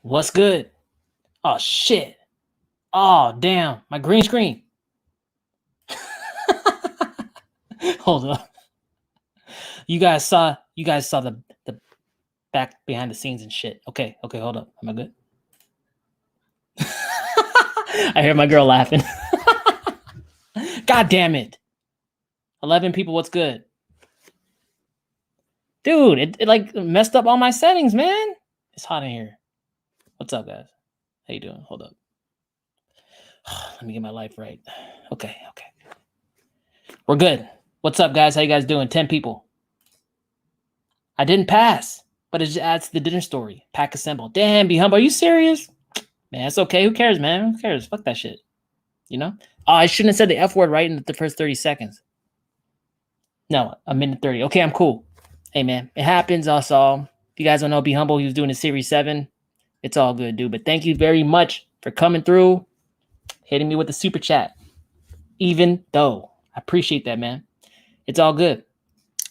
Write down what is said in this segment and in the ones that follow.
What's good? Oh shit. Oh damn, my green screen. Hold up. You guys saw the back behind the scenes and shit. Okay, hold up. Am I good? I hear my girl laughing. God damn it. 11 people, what's good? Dude, it like messed up all my settings, man. It's hot in here. What's up, guys? How you doing? Hold up. Let me get my life right. Okay. We're good. What's up, guys? How you guys doing? 10 people. I didn't pass, but it just adds to the dinner story. Pack assemble. Damn, be humble. Are you serious? Man, it's okay. Who cares, man? Who cares? Fuck that shit. You know? Oh, I shouldn't have said the F word right in the first 30 seconds. No, a minute 30. Okay, I'm cool. Hey, man, it happens. Also, if you guys don't know, Be Humble, he was doing a Series 7. It's all good, dude. But thank you very much for coming through, hitting me with the super chat. Even though I appreciate that, man. It's all good.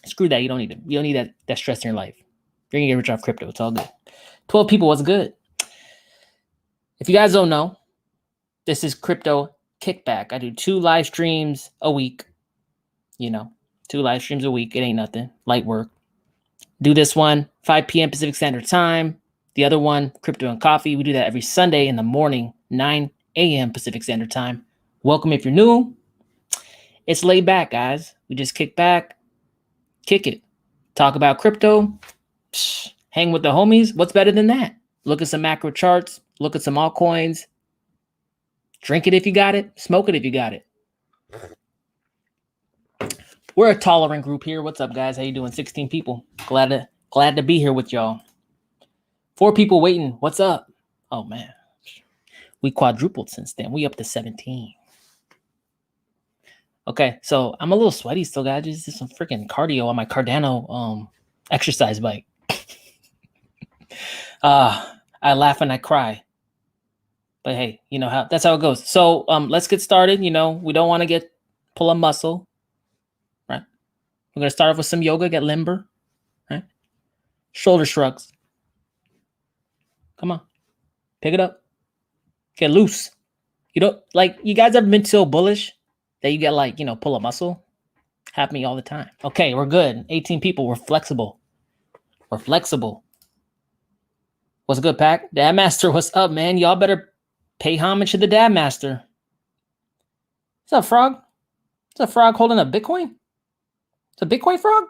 Screw that. You don't need it. You don't need that stress in your life. You're gonna get rich off crypto. It's all good. 12 people. What's good? If you guys don't know, this is Crypto Kickback. I do 2 live streams a week. 2 live streams a week. It ain't nothing. Light work. Do this one 5 p.m. Pacific Standard Time. The other one, Crypto and Coffee. We do that every Sunday in the morning, 9 a.m. Pacific Standard Time. Welcome if you're new. It's laid back, guys. We just kick back, kick it, talk about crypto, hang with the homies. What's better than that? Look at some macro charts, look at some altcoins, drink it if you got it, smoke it if you got it. We're a tolerant group here. What's up, guys? How you doing? 16 people. Glad to be here with y'all. 4 people waiting. What's up? Oh man, we quadrupled since then. We up to 17. Okay, so I'm a little sweaty still, guys. Just did some freaking cardio on my Cardano exercise bike. I laugh and I cry. But hey, you know that's how it goes. So let's get started. We don't want to pull a muscle, right? We're gonna start off with some yoga, get limber, right? Shoulder shrugs. Come on, pick it up, get loose. You guys ever been so bullish that you get pull a muscle? Happen to me all the time. Okay, we're good. 18 people. We're flexible. What's good, Pack? Dad Master, what's up, man? Y'all better pay homage to the Dad Master. What's up, Frog? Is a frog holding a Bitcoin? It's a Bitcoin frog?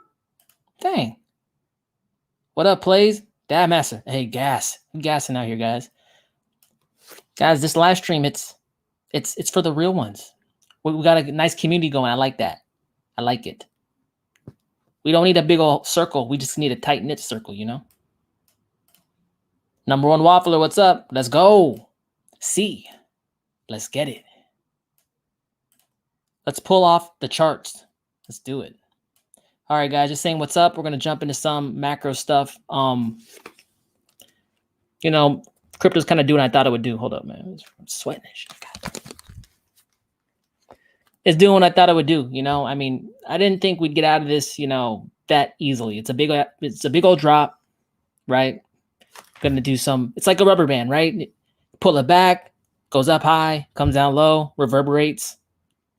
Dang. What up, Plays? Dad Master. Hey, gas. I'm gassing out here, guys. Guys, this live stream, it's for the real ones. We got a nice community going. I like that. I like it. We don't need a big old circle. We just need a tight-knit circle, Number 1 waffler, what's up? Let's go. C. Let's get it. Let's pull off the charts. Let's do it. All right, guys, just saying what's up. We're going to jump into some macro stuff. Crypto's kind of doing what I thought it would do. Hold up, man. I'm sweating and shit. God. It's doing what I thought it would do. I mean, I didn't think we'd get out of this, that easily. It's a big old drop, right? Gonna do it's like a rubber band, right? Pull it back, goes up high, comes down low, reverberates,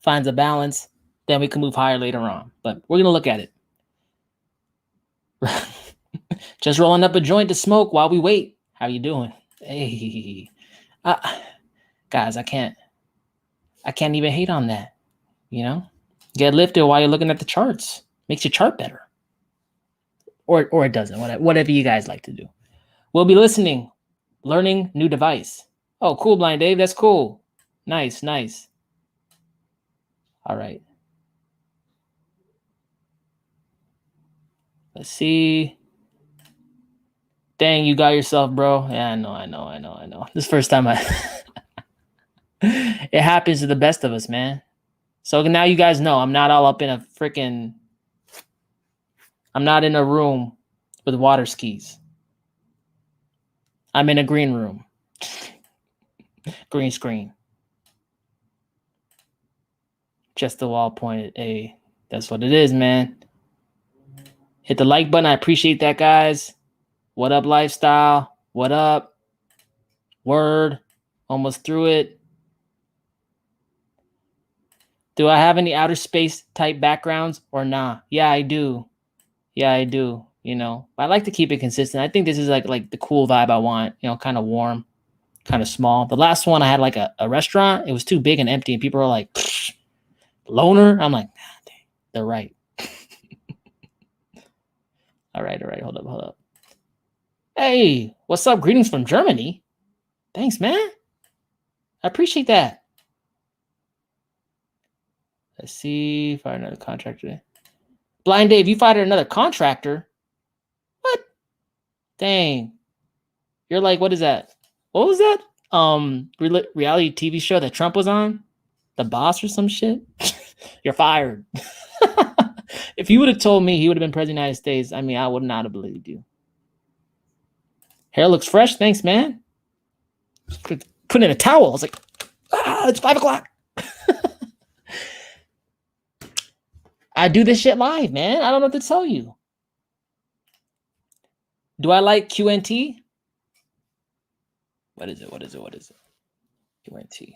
finds a balance. Then we can move higher later on. But we're gonna look at it. Just rolling up a joint to smoke while we wait. How you doing? Hey, guys, I can't even hate on that. Get lifted while you're looking at the charts. Makes your chart better. Or it doesn't. Whatever you guys like to do. We'll be listening, learning new device. Oh, cool, Blind Dave. That's cool. Nice. All right. Let's see. Dang, you got yourself, bro. Yeah, I know. This first time it happens to the best of us, man. So now you guys know I'm not all up in I'm not in a room with water skis. I'm in a green room. Green screen. Just the wall pointed. Hey, that's what it is, man. Hit the like button. I appreciate that, guys. What up, lifestyle? What up? Word. Almost through it. Do I have any outer space type backgrounds or nah? Yeah, I do. You know, I like to keep it consistent. I think this is like the cool vibe I want. You know, kind of warm, kind of small. The last one I had like a restaurant. It was too big and empty, and people were like, loner. I'm like, nah, dang, they're right. All right. Hold up. Hey, what's up? Greetings from Germany. Thanks, man. I appreciate that. Let's see if I fired another contractor. Blind Dave, you fired another contractor? What? Dang. You're like, what is that? What was that? Reality TV show that Trump was on? The Boss or some shit? You're fired. If you would have told me he would have been president of the United States, I mean, I would not have believed you. Hair looks fresh. Thanks, man. Put in a towel. I was like, it's 5 o'clock. I do this shit live, man. I don't know what to tell you. Do I like QNT? What is it? QNT.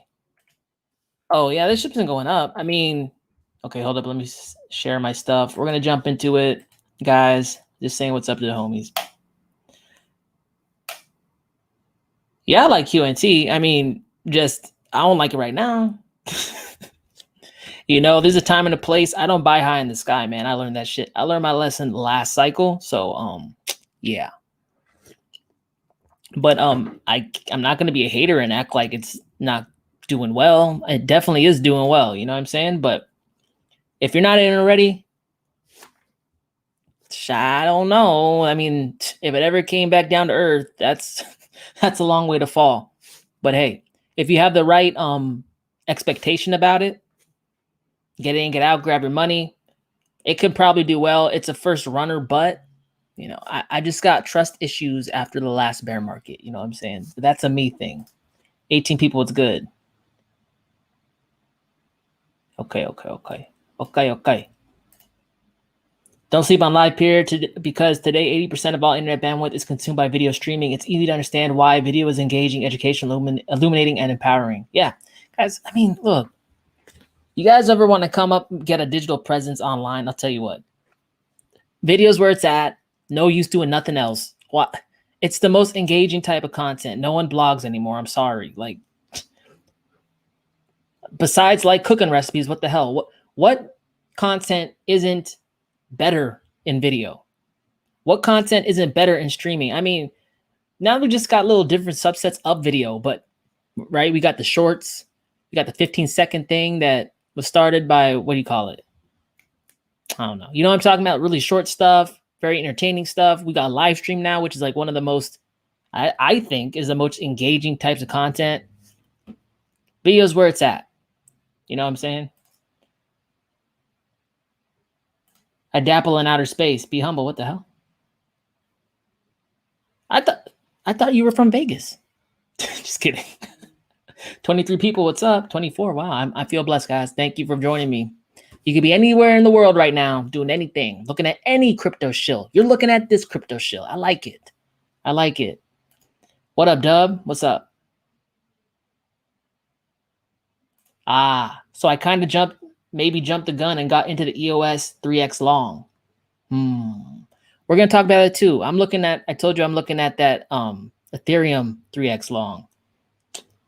Oh, yeah, this ship's been going up. I mean, okay, hold up. Let me share my stuff. We're going to jump into it, guys. Just saying what's up to the homies. Yeah, I like QNT. I mean, I don't like it right now. You know, there's a time and a place. I don't buy high in the sky, man. I learned that shit. I learned my lesson last cycle. So, yeah. But I'm not going to be a hater and act like it's not doing well. It definitely is doing well. You know what I'm saying? But if you're not in already, I don't know. I mean, if it ever came back down to earth, that's a long way to fall. But hey, if you have the right expectation about it, get in, get out, grab your money, it could probably do well. It's a first runner, but you know, I just got trust issues after the last bear market. You know what I'm saying? But that's a me thing. 18 people, it's good. Okay. Don't sleep on live period because today 80% of all internet bandwidth is consumed by video streaming. It's easy to understand why video is engaging, educational, illuminating, and empowering. Yeah, guys, I mean, look, you guys ever want to come up and get a digital presence online? I'll tell you what. Video's where it's at. No use doing nothing else. What? It's the most engaging type of content. No one blogs anymore. I'm sorry. Like, besides like cooking recipes, what the hell? What content isn't better in video? What content isn't better in streaming? I mean, now we just got little different subsets of video, but right, we got the shorts, we got the 15-second thing that was started by, what do you call it? I don't know. You know what I'm talking about? Really short stuff, very entertaining stuff. We got live stream now, which is like one of the most, I think, is the most engaging types of content. Video's where it's at. You know what I'm saying? I dabble in outer space. Be humble. What the hell? I thought you were from Vegas. Just kidding. 23 people. What's up? 24. Wow. I feel blessed, guys. Thank you for joining me. You could be anywhere in the world right now, doing anything, looking at any crypto shill. You're looking at this crypto shill. I like it. What up, Dub? What's up? So I kind of jumped the gun and got into the EOS 3x long. We're going to talk about it too. I told you I'm looking at that Ethereum 3x long.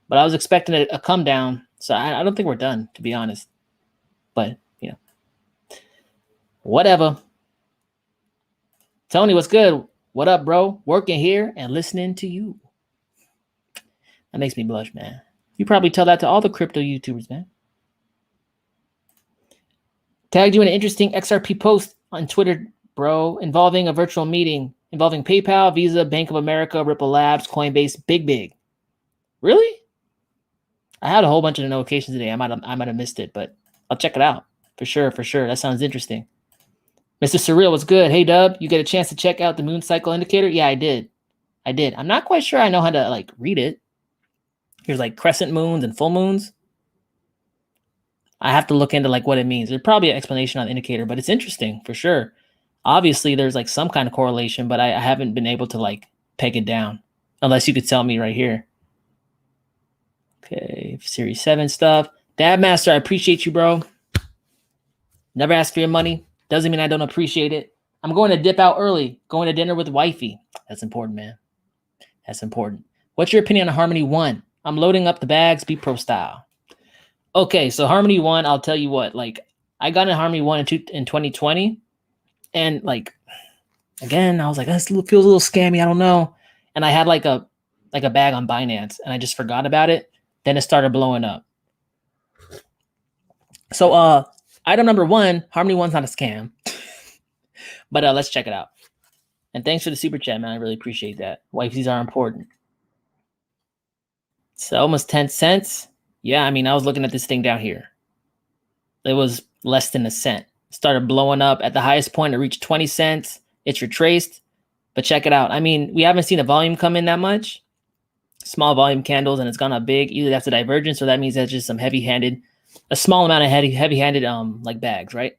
But I was expecting a come down. So I don't think we're done, to be honest. But, you know, whatever. Tony, what's good? What up, bro? Working here and listening to you. That makes me blush, man. You probably tell that to all the crypto YouTubers, man. Tagged you in an interesting XRP post on Twitter, bro, involving a virtual meeting involving PayPal, Visa, Bank of America, Ripple Labs, Coinbase, big. Really? I had a whole bunch of notifications today. I might have missed it, but I'll check it out for sure. That sounds interesting. Mr. Surreal, what's good? Hey, Dub, you get a chance to check out the moon cycle indicator? Yeah, I did. I'm not quite sure I know how to like read it. There's like crescent moons and full moons. I have to look into like what it means. There's probably an explanation on the indicator, but it's interesting for sure. Obviously, there's like some kind of correlation, but I haven't been able to like peg it down unless you could tell me right here. Okay, Series 7 stuff. Dad Master, I appreciate you, bro. Never ask for your money. Doesn't mean I don't appreciate it. I'm going to dip out early. Going to dinner with wifey. That's important, man. That's important. What's your opinion on Harmony 1? I'm loading up the bags, be pro style. Okay, so Harmony 1, I'll tell you what. Like, I got in Harmony 1 in 2020. And, like, again, I was like, this feels a little scammy. I don't know. And I had, like a bag on Binance. And I just forgot about it. Then it started blowing up. So, item number 1, Harmony 1's not a scam. But let's check it out. And thanks for the super chat, man. I really appreciate that. Wifeys are important. So almost 10 cents. Yeah, I mean, I was looking at this thing down here. It was less than a cent. Started blowing up. At the highest point, it reached 20 cents. It's retraced. But check it out. I mean, we haven't seen the volume come in that much. Small volume candles, and it's gone up big. Either that's a divergence, or that means that's just some heavy-handed, a small amount of heavy-handed like bags, right?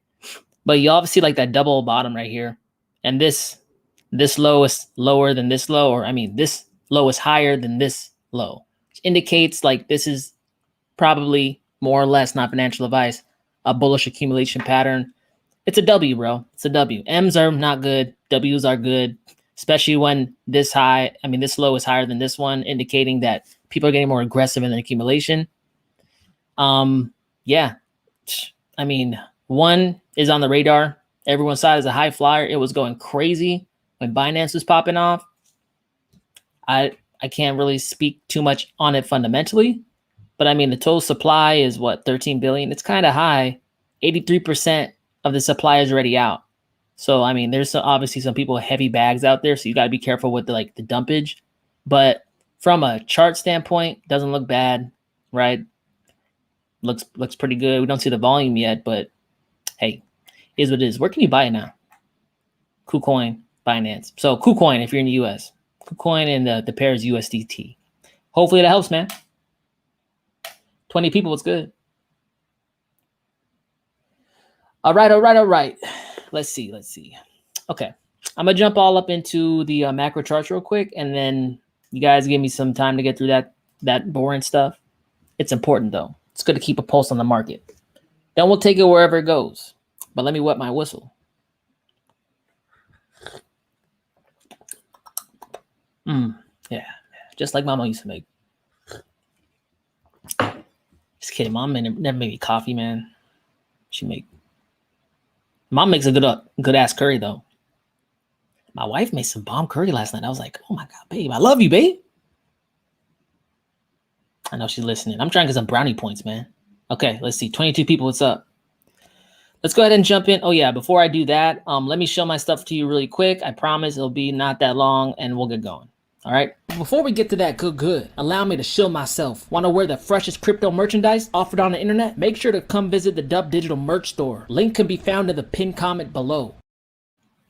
But you obviously like that double bottom right here. And this low is lower than this low, or I mean, this low is higher than this low, which indicates like this is probably more or less, not financial advice, a bullish accumulation pattern. It's a W, bro. It's a W. M's are not good. W's are good, especially when this high, I mean, this low is higher than this one, indicating that people are getting more aggressive in their accumulation. Yeah, I mean, 1 is on the radar. Everyone saw it as a high flyer. It was going crazy when Binance was popping off. I can't really speak too much on it fundamentally, but I mean, the total supply is what, 13 billion? It's kind of high. 83% of the supply is already out. So, I mean, there's obviously some people with heavy bags out there, so you got to be careful with the dumpage. But from a chart standpoint, doesn't look bad, right? Looks pretty good. We don't see the volume yet, but hey, is what it is. Where can you buy it now? Kucoin, Binance. So Kucoin if you're in the US. Kucoin and the pair is USDT. Hopefully that helps, man. 20 people, what's good? All right. Let's see. Okay. I'm going to jump all up into the macro charts real quick, and then you guys give me some time to get through that boring stuff. It's important, though. It's good to keep a pulse on the market. Then we'll take it wherever it goes. But let me wet my whistle. Yeah. Just like Mama used to make. Just kidding. Mom never made me coffee, man. Mom makes a good ass curry, though. My wife made some bomb curry last night. I was like, oh my God, babe. I love you, babe. I know she's listening. I'm trying to get some brownie points, man. Okay, let's see. 22 people. What's up? Let's go ahead and jump in. Oh, yeah. Before I do that, let me show my stuff to you really quick. I promise it'll be not that long, and we'll get going. All right. Before we get to that good, allow me to show myself. Want to wear the freshest crypto merchandise offered on the internet? Make sure to come visit the Dubdigital merch store. Link can be found in the pinned comment below.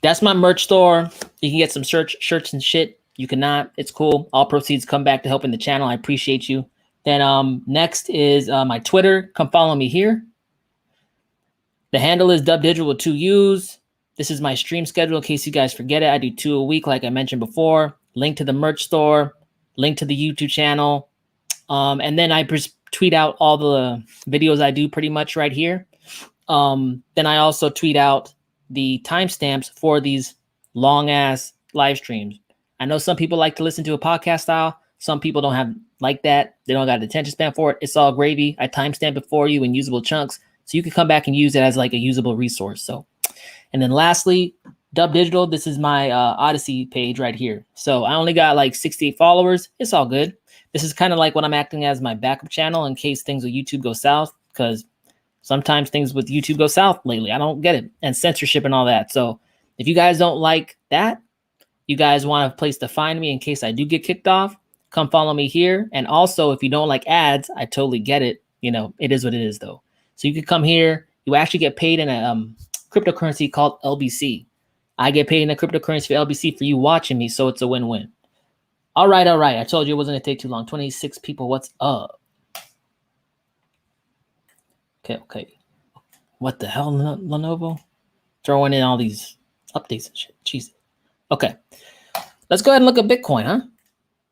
That's my merch store. You can get some shirts and shit. You cannot. It's cool. All proceeds come back to helping the channel. I appreciate you. Then next is my Twitter. Come follow me here. The handle is Dubdigital with 2 U's. This is my stream schedule in case you guys forget it. I do 2 a week, like I mentioned before. Link to the merch store. Link to the YouTube channel. And then I tweet out all the videos I do pretty much right here. Then I also tweet out the timestamps for these long-ass live streams. I know some people like to listen to a podcast style. Some people don't have like that. They don't got the attention span for it. It's all gravy. I timestamp it for you in usable chunks, so you can come back and use it as like a usable resource. So, and then lastly, Dubdigital. This is my Odyssey page right here. So I only got like 68 followers. It's all good. This is kind of like what I'm acting as my backup channel in case things with YouTube go south, because sometimes things with YouTube go south lately. I don't get it. And censorship and all that. So if you guys don't like that, you guys want a place to find me in case I do get kicked off, come follow me here. And also, if you don't like ads, I totally get it. You know, it is what it is, though. So you can come here. You actually get paid in a cryptocurrency called LBC. I get paid in a cryptocurrency for LBC for you watching me, so it's a win-win. All right. I told you it wasn't going to take too long. 26 people, what's up? Okay. What the hell, Lenovo? Throwing in all these updates and shit. Jesus. Okay. Let's go ahead and look at Bitcoin, huh?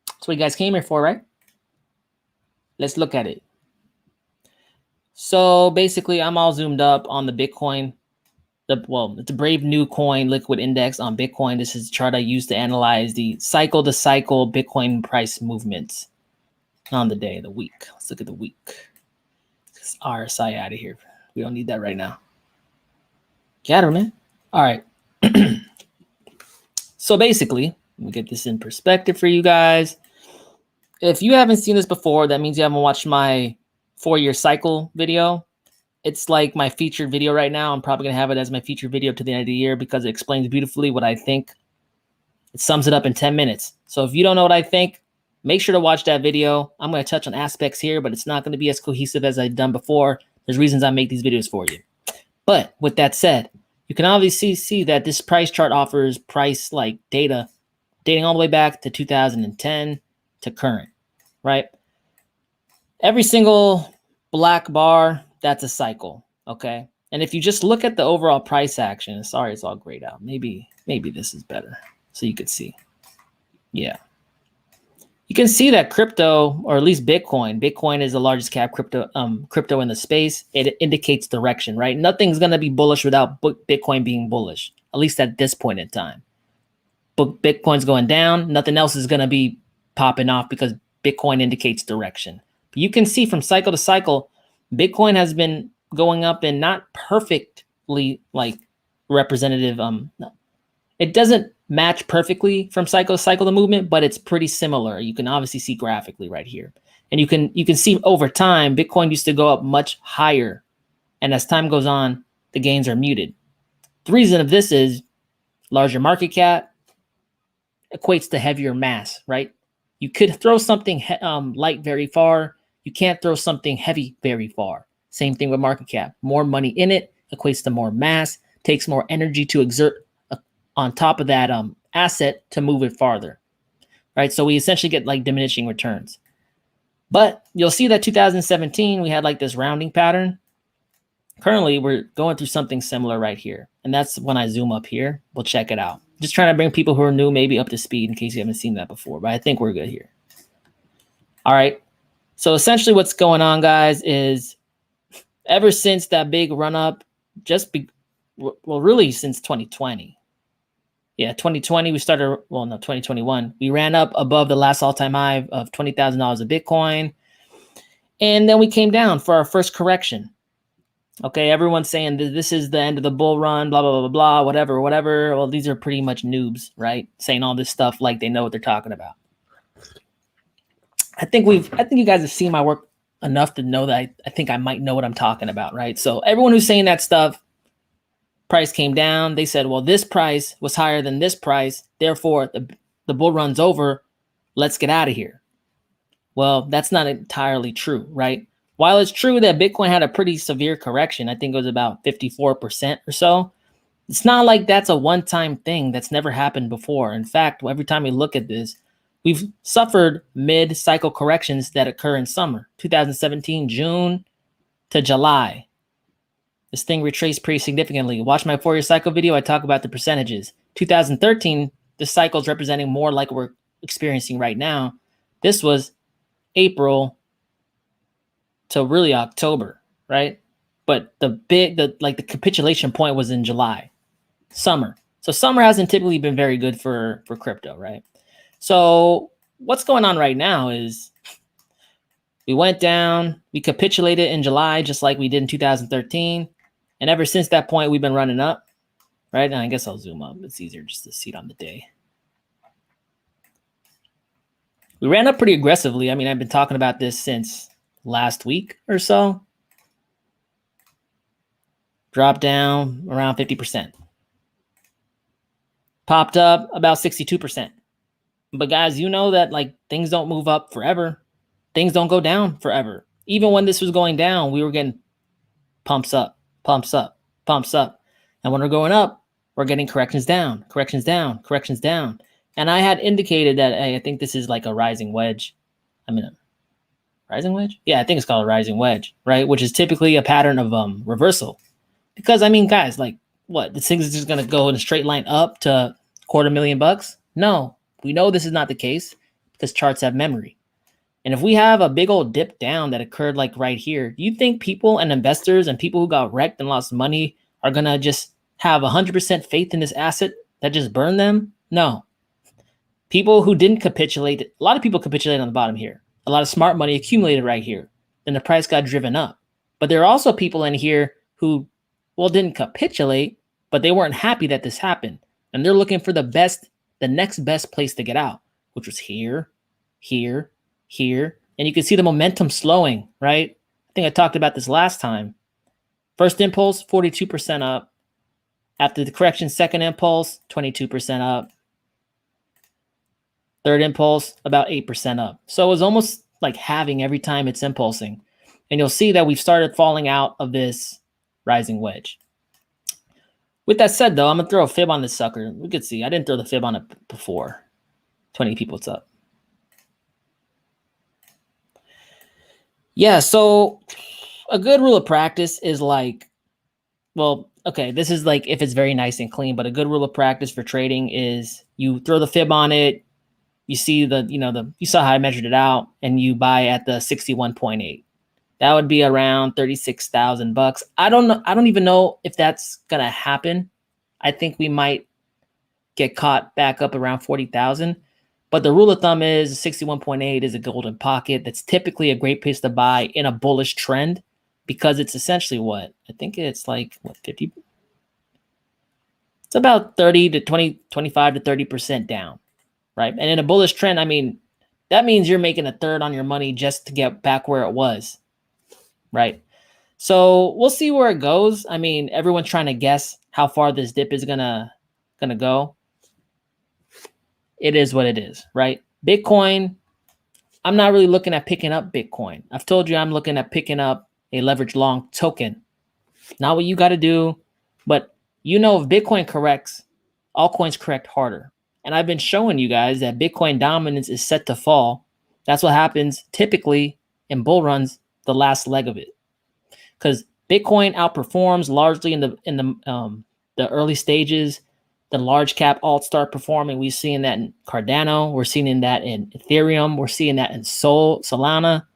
That's what you guys came here for, right? Let's look at it. So basically, I'm all zoomed up on the Bitcoin. It's a brave new coin liquid index on Bitcoin. This is a chart I use to analyze the cycle-to-cycle Bitcoin price movements on the day of the week. Let's look at the week. This RSI out of here. We don't need that right now. Got her, man. All right. So basically, let me get this in perspective for you guys. If you haven't seen this before, that means you haven't watched my 4-year cycle video. It's like my featured video right now. I'm probably going to have it as my featured video to the end of the year because it explains beautifully what I think. It sums it up in 10 minutes. So if you don't know what I think, make sure to watch that video. I'm going to touch on aspects here, but it's not going to be as cohesive as I've done before. There's reasons I make these videos for you. But with that said, you can obviously see that this price chart offers price like data dating all the way back to 2010 to current, right? Every single black bar, that's a cycle, okay? And if you just look at the overall price action, sorry, it's all grayed out. Maybe this is better so you could see. Yeah. You can see that crypto, or at least Bitcoin is the largest cap crypto in the space. It indicates direction, right? Nothing's going to be bullish without Bitcoin being bullish, at least at this point in time. But Bitcoin's going down. Nothing else is going to be popping off because Bitcoin indicates direction. But you can see from cycle to cycle, Bitcoin has been going up and not perfectly like representative. It doesn't match perfectly from cycle to cycle the movement, but it's pretty similar. You can obviously see graphically right here. And you can see over time, Bitcoin used to go up much higher. And as time goes on, the gains are muted. The reason of this is larger market cap equates to heavier mass, right? You could throw something light very far. You can't throw something heavy very far. Same thing with market cap. More money in it equates to more mass, takes more energy to exert on top of that asset to move it farther, right? So we essentially get like diminishing returns. But you'll see that 2017, we had like this rounding pattern. Currently, we're going through something similar right here. And that's when I zoom up here. We'll check it out. Just trying to bring people who are new maybe up to speed in case you haven't seen that before. But I think we're good here. All right. So essentially what's going on, guys, is ever since that big run up, really since 2020. Yeah, 2020, we started, 2021. We ran up above the last all-time high of $20,000 of Bitcoin. And then we came down for our first correction. Okay, everyone's saying this is the end of the bull run, blah, blah, blah, blah, whatever. Well, these are pretty much noobs, right? Saying all this stuff like they know what they're talking about. I think you guys have seen my work enough to know that I think I might know what I'm talking about, right? So everyone who's saying that stuff, price came down. They said, well, this price was higher than this price. Therefore, the bull run's over. Let's get out of here. Well, that's not entirely true, right? While it's true that Bitcoin had a pretty severe correction, I think it was about 54% or so. It's not like that's a one-time thing that's never happened before. In fact, every time we look at this, we've suffered mid-cycle corrections that occur in summer, 2017, June to July. This thing retraced pretty significantly. Watch my 4-year cycle video. I talk about the percentages. 2013, the cycle is representing more like we're experiencing right now. This was April to really October, right? But the capitulation point was in July, summer. So summer hasn't typically been very good for crypto, right? So what's going on right now is we went down, we capitulated in July, just like we did in 2013. And ever since that point, we've been running up, right? And I guess I'll zoom up. It's easier just to see it on the day. We ran up pretty aggressively. I mean, I've been talking about this since last week or so. Dropped down around 50%. popped up about 62%. But guys, you know that like things don't move up forever. Things don't go down forever. Even when this was going down, we were getting pumps up, pumps up, pumps up. And when we're going up, we're getting corrections down, corrections down, corrections down. And I had indicated that, hey, I think this is like a rising wedge. I mean, rising wedge? Yeah, I think it's called a rising wedge, right? Which is typically a pattern of reversal. Because, I mean, guys, like, what? This thing is just going to go in a straight line up to $250,000? No, we know this is not the case because charts have memory. And if we have a big old dip down that occurred like right here, do you think people and investors and people who got wrecked and lost money are going to just have 100% faith in this asset that just burned them? No. People who didn't capitulate, a lot of people capitulated on the bottom here. A lot of smart money accumulated right here. Then the price got driven up. But there are also people in here who, well, didn't capitulate, but they weren't happy that this happened. And they're looking for the next best place to get out, which was here, here, here. And you can see the momentum slowing, right? I think I talked about this last time. First impulse, 42% up. After the correction, second impulse, 22% up. Third impulse, about 8% up. So it was almost like halving every time it's impulsing. And you'll see that we've started falling out of this rising wedge. With that said, though, I'm going to throw a fib on this sucker. We could see. I didn't throw the fib on it before. 20 people, what's up? Yeah, so a good rule of practice is like, well, okay, this is like if it's very nice and clean, but a good rule of practice for trading is you throw the fib on it, you see you saw how I measured it out, and you buy at the 61.8. That would be around $36,000. I don't know. I don't even know if that's gonna happen. I think we might get caught back up around 40,000. But the rule of thumb is 61.8 is a golden pocket. That's typically a great place to buy in a bullish trend because it's essentially what? I think it's like, what, 50? It's about 30 to 20, 25 to 30% down, right? And in a bullish trend, I mean, that means you're making a third on your money just to get back where it was, right? So we'll see where it goes. I mean, everyone's trying to guess how far this dip is gonna go. It is what it is, right? Bitcoin, I'm not really looking at picking up Bitcoin. I've told you I'm looking at picking up a leverage long token. Not what you got to do, but you know if Bitcoin corrects, all coins correct harder. And I've been showing you guys that Bitcoin dominance is set to fall. That's what happens typically in bull runs, the last leg of it. Because Bitcoin outperforms largely in the early stages. The large cap alts start performing. We've seen that in Cardano. We're seeing that in Ethereum. We're seeing that in Solana,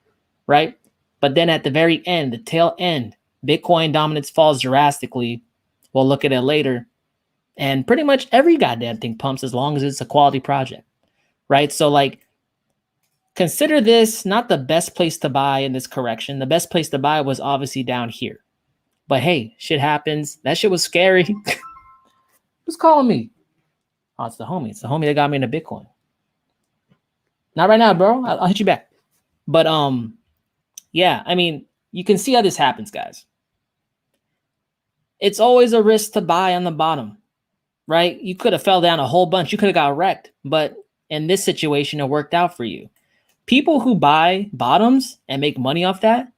right? But then at the very end, the tail end, Bitcoin dominance falls drastically. We'll look at it later. And pretty much every goddamn thing pumps as long as it's a quality project, right? So like, consider this not the best place to buy in this correction. The best place to buy was obviously down here. But hey, shit happens. That shit was scary. Who's calling me? Oh, it's the homie. It's the homie that got me into Bitcoin. Not right now, bro. I'll hit you back. But yeah, I mean, you can see how this happens, guys. It's always a risk to buy on the bottom, right? You could have fell down a whole bunch. You could have got wrecked. But in this situation, it worked out for you. People who buy bottoms and make money off that,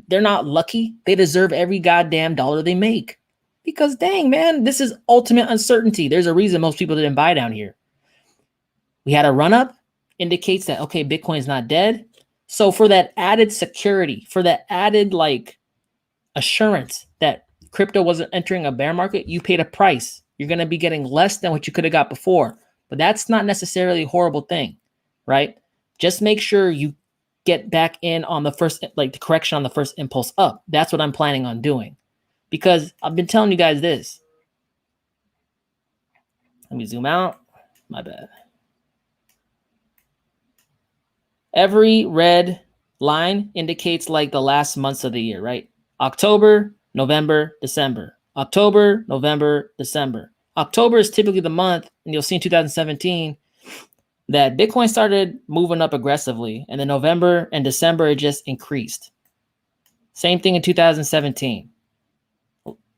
they're not lucky. They deserve every goddamn dollar they make. Because dang, man, this is ultimate uncertainty. There's a reason most people didn't buy down here. We had a run up, indicates that, okay, Bitcoin's not dead. So for that added security, for that added like assurance that crypto wasn't entering a bear market, you paid a price. You're going to be getting less than what you could have got before. But that's not necessarily a horrible thing, right? Just make sure you get back in on the first, like the correction on the first impulse up. That's what I'm planning on doing. Because I've been telling you guys this. Let me zoom out. My bad. Every red line indicates like the last months of the year, right? October, November, December. October, November, December. October is typically the month, and you'll see in 2017 that Bitcoin started moving up aggressively, and then November and December it just increased. Same thing in 2017.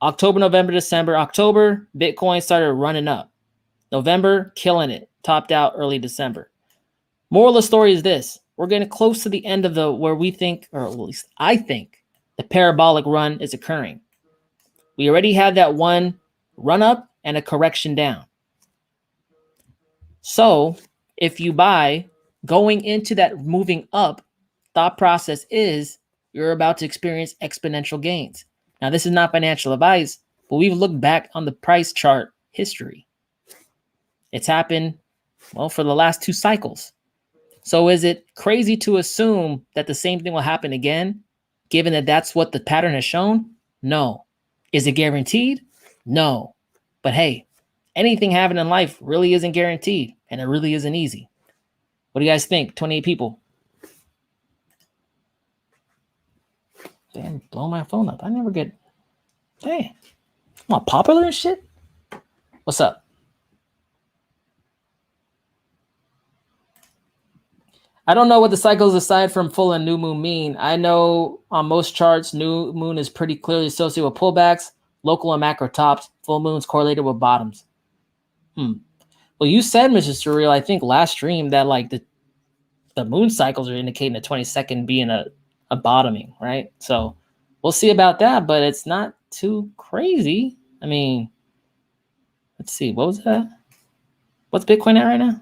October, November, December. October, Bitcoin started running up. November, killing it. Topped out early December. Moral of the story is this. We're getting close to the end of where we think, or at least I think, the parabolic run is occurring. We already have that one run up and a correction down. So if you buy going into that moving up, thought process is you're about to experience exponential gains. Now, this is not financial advice, but we've looked back on the price chart history. It's happened, well, for the last 2 cycles. So is it crazy to assume that the same thing will happen again, given that that's what the pattern has shown? No. Is it guaranteed? No. But hey, anything happening in life really isn't guaranteed, and it really isn't easy. What do you guys think? 28 people. Damn, blow my phone up. I never get... Dang. I'm all popular and shit? What's up? I don't know what the cycles aside from full and new moon mean. I know on most charts, new moon is pretty clearly associated with pullbacks, local and macro tops. Full moon's correlated with bottoms. Well, you said, Mr. Surreal, I think last stream that like the moon cycles are indicating the 22nd being a bottoming, right? So we'll see about that, but it's not too crazy. I mean, let's see. What was that? What's Bitcoin at right now?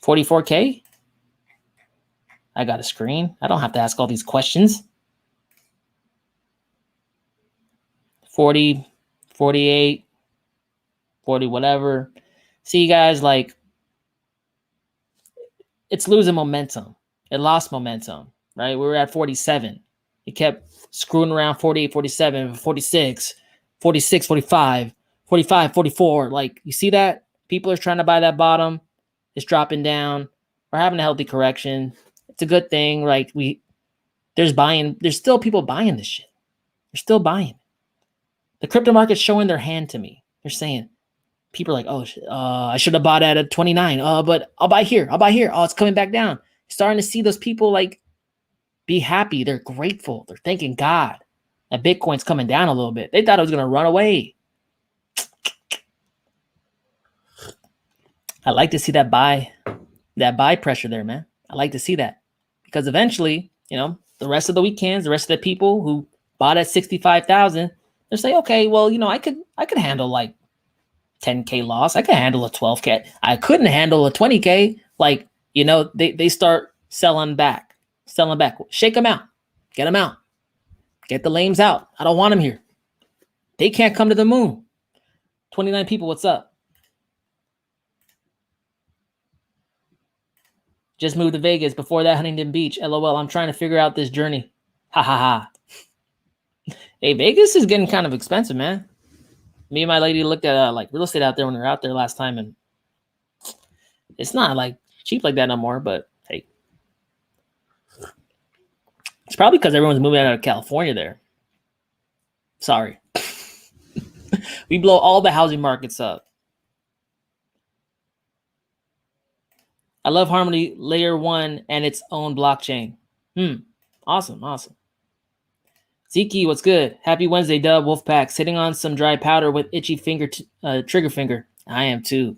44K? I got a screen. I don't have to ask all these questions. 40, 48, 40, whatever. See, guys, like, it's losing momentum. It lost momentum, right? We were at 47. It kept screwing around 48, 47, 46, 46, 45, 45, 44. Like, you see that? People are trying to buy that bottom. It's dropping down. We're having a healthy correction. It's a good thing. Like, there's still people buying this shit. They're still buying. The crypto market's showing their hand to me. They're saying, people are like, oh, I should have bought at 29. But I'll buy here. Oh, it's coming back down. Starting to see those people like be happy. They're grateful. They're thanking God that Bitcoin's coming down a little bit. They thought it was going to run away. I like to see that buy pressure there, man. I like to see that because eventually, the rest of the weekends, the rest of the people who bought at 65,000, they'll say, okay, well, I could handle like 10K loss. I could handle a 12K. I couldn't handle a 20K. Like, they start selling back. Shake them out. Get them out. Get the lames out. I don't want them here. They can't come to the moon. 29 people, what's up? Just moved to Vegas. Before that, Huntington Beach. LOL, I'm trying to figure out this journey. Ha ha ha. Hey, Vegas is getting kind of expensive, man. Me and my lady looked at like real estate out there when we were out there last time, and it's not like cheap like that no more. But hey, it's probably because everyone's moving out of California there. Sorry, we blow all the housing markets up. I love Harmony Layer 1 and its own blockchain. Awesome. Zeke, what's good? Happy Wednesday, Dub. Wolfpack. Sitting on some dry powder with itchy trigger finger. I am too,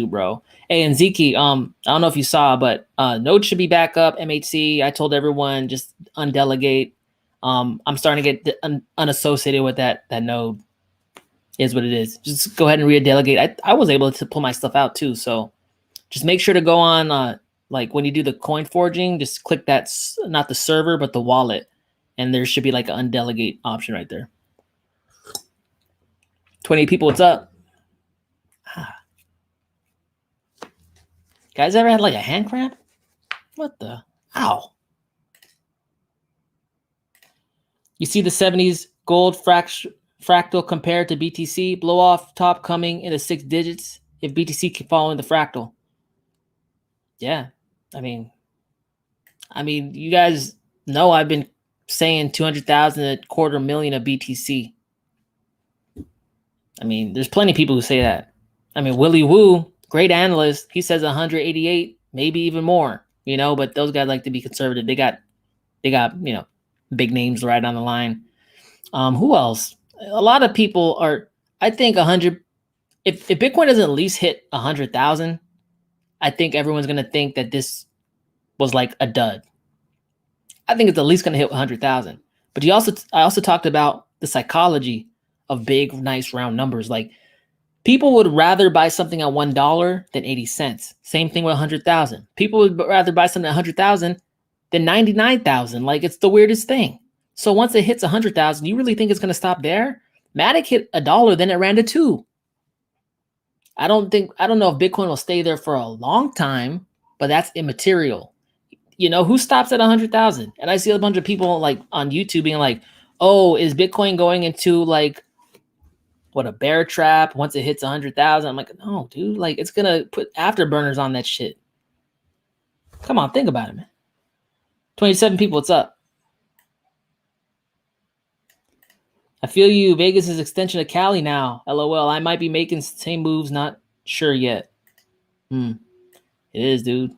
bro. Hey, and Zeke, I don't know if you saw, but Node should be back up. MHC. I told everyone just undelegate. I'm starting to get unassociated with that node. Is what it is. Just go ahead and redelegate. I was able to pull my stuff out too, so just make sure to go on like when you do the coin forging, just click that, not the server, but the wallet. And there should be like an undelegate option right there. 28 people, what's up? Guys ever had like a hand cramp? What the? Ow. You see the 70s gold fractal compared to BTC. Blow off top coming into 6 digits if BTC keep following the fractal. Yeah. I mean, you guys know I've been saying 200,000, $250,000 of BTC. I mean, there's plenty of people who say that. I mean, Willie Woo, great analyst, he says 188, maybe even more, but those guys like to be conservative. They got, big names right on the line. Who else? A lot of people are, I think 100, if Bitcoin doesn't at least hit 100,000, I think everyone's gonna think that this was like a dud. I think it's at least gonna hit 100,000. But I also talked about the psychology of big, nice round numbers. Like people would rather buy something at $1 than 80 cents. Same thing with 100,000. People would rather buy something at 100,000 than 99,000. Like it's the weirdest thing. So once it hits 100,000, you really think it's gonna stop there? Matic hit $1, then it ran to $2. I don't know if Bitcoin will stay there for a long time, but that's immaterial. You know, who stops at 100,000? And I see a bunch of people like on YouTube being like, oh, is Bitcoin going into like what, a bear trap once it hits 100,000? I'm like, no, dude, like it's gonna put afterburners on that shit. Come on, think about it, man. 27 people, what's up? I feel you. Vegas is extension of Cali now. LOL. I might be making same moves, not sure yet. It is, dude.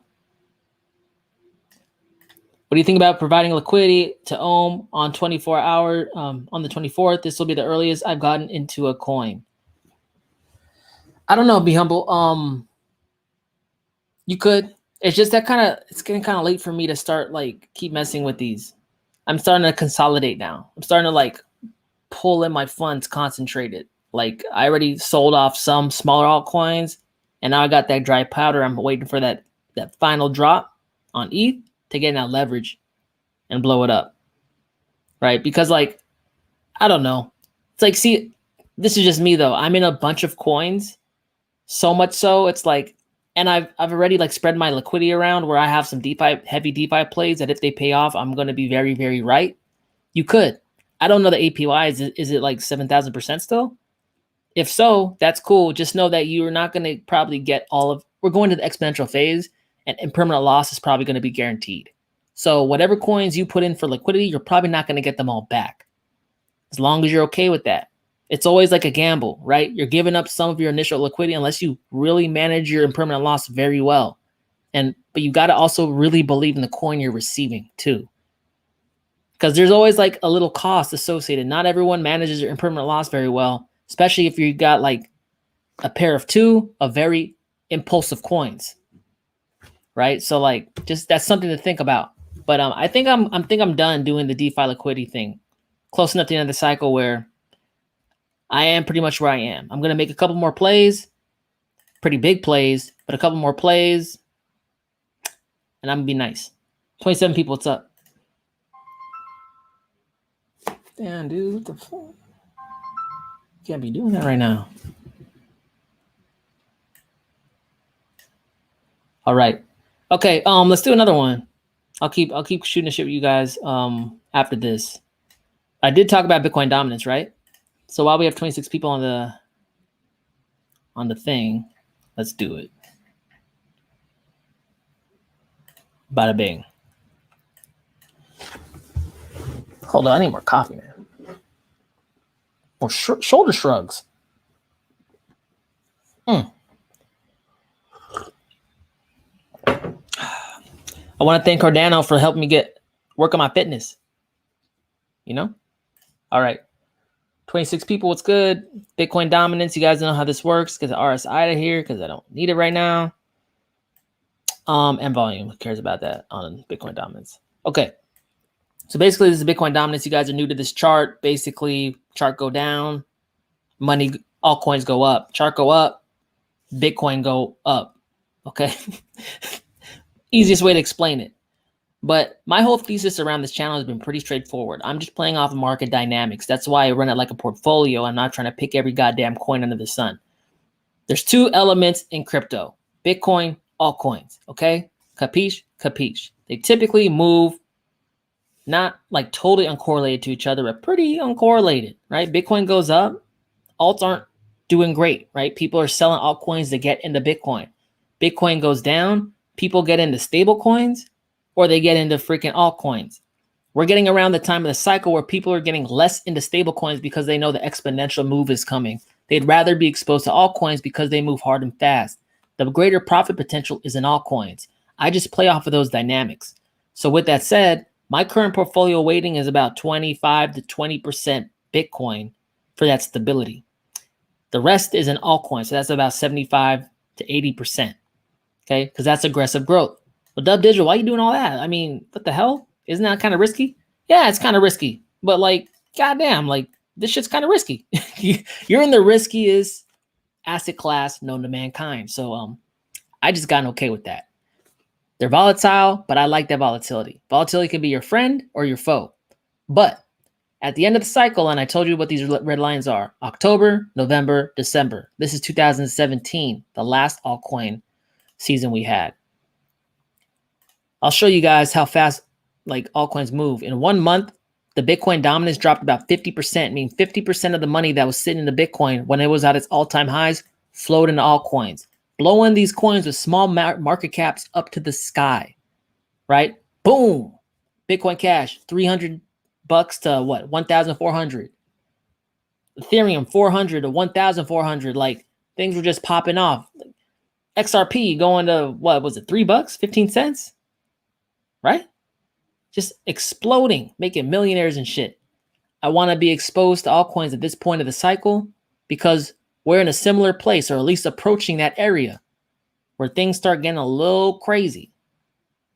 What do you think about providing liquidity to Ohm on 24-hour on the 24th? This will be the earliest I've gotten into a coin. I don't know, be humble. You could. It's just that it's getting kind of late for me to start like keep messing with these. I'm starting to consolidate now. I'm starting to like pull in my funds concentrated. Like I already sold off some smaller altcoins, and now I got that dry powder. I'm waiting for that final drop on ETH to get in that leverage and blow it up, right? Because like, I don't know. It's like, see, this is just me though. I'm in a bunch of coins, so much so it's like, and I've already like spread my liquidity around where I have some heavy DeFi plays that if they pay off, I'm going to be very, very right. You could. I don't know the APY. Is it like 7,000% still? If so, that's cool. Just know that you're not going to probably get all of, we're going to the exponential phase, and permanent loss is probably going to be guaranteed. So whatever coins you put in for liquidity, you're probably not going to get them all back. As long as you're okay with that. It's always like a gamble, right? You're giving up some of your initial liquidity unless you really manage your impermanent loss very well. But you got to also really believe in the coin you're receiving too. Because there's always like a little cost associated. Not everyone manages your impermanent loss very well, especially if you got like a pair of two of very impulsive coins, right? So like, just that's something to think about. But I think I'm done doing the DeFi liquidity thing. Close enough to the end of the cycle where I am pretty much where I am. I'm gonna make a couple more plays, pretty big plays, but a couple more plays, and I'm gonna be nice. 27 people, what's up? Damn, dude, what the fuck? Can't be doing that right now. All right. Okay, let's do another one. I'll keep shooting the shit with you guys after this. I did talk about Bitcoin dominance, right? So while we have 26 people on the thing, let's do it. Bada bing. Hold on, I need more coffee, man. More shoulder shrugs. I want to thank Cardano for helping me work on my fitness. You know? All right. 26 people, what's good? Bitcoin dominance. You guys know how this works because RSI to here because I don't need it right now. And volume. Who cares about that on Bitcoin dominance? Okay. So basically, this is Bitcoin dominance. You guys are new to this chart. Basically, chart go down, money, altcoins go up. Chart go up, Bitcoin go up. Okay. Easiest way to explain it. But my whole thesis around this channel has been pretty straightforward. I'm just playing off of market dynamics. That's why I run it like a portfolio. I'm not trying to pick every goddamn coin under the sun. There's two elements in crypto: Bitcoin, altcoins. Okay? Capiche? Capiche. They typically move not like totally uncorrelated to each other, but pretty uncorrelated, right? Bitcoin goes up, alts aren't doing great, right? People are selling altcoins to get into Bitcoin. Bitcoin goes down, people get into stable coins, or they get into freaking altcoins. We're getting around the time of the cycle where people are getting less into stable coins because they know the exponential move is coming. They'd rather be exposed to altcoins because they move hard and fast. The greater profit potential is in altcoins. I just play off of those dynamics. So with that said, my current portfolio weighting is about 25 to 20% Bitcoin for that stability. The rest is in altcoins. So that's about 75 to 80%. Okay, because that's aggressive growth. But Dubdigital, why are you doing all that? I mean, what the hell? Isn't that kind of risky? Yeah, it's kind of risky. But like, goddamn, like this shit's kind of risky. You're in the riskiest asset class known to mankind. So I just gotten okay with that. They're volatile, but I like that volatility. Volatility can be your friend or your foe. But at the end of the cycle, and I told you what these red lines are, October, November, December. This is 2017, the last altcoin season we had. I'll show you guys how fast like altcoins move. In 1 month, the Bitcoin dominance dropped about 50%, meaning 50% of the money that was sitting in the Bitcoin when it was at its all-time highs flowed into altcoins, blowing these coins with small market caps up to the sky, right? Boom. Bitcoin Cash, $300 to what? 1,400. Ethereum, 400 to 1,400. Like things were just popping off. XRP going to what was it? $3, 15 cents, right? Just exploding, making millionaires and shit. I want to be exposed to altcoins at this point of the cycle because we're in a similar place, or at least approaching that area where things start getting a little crazy,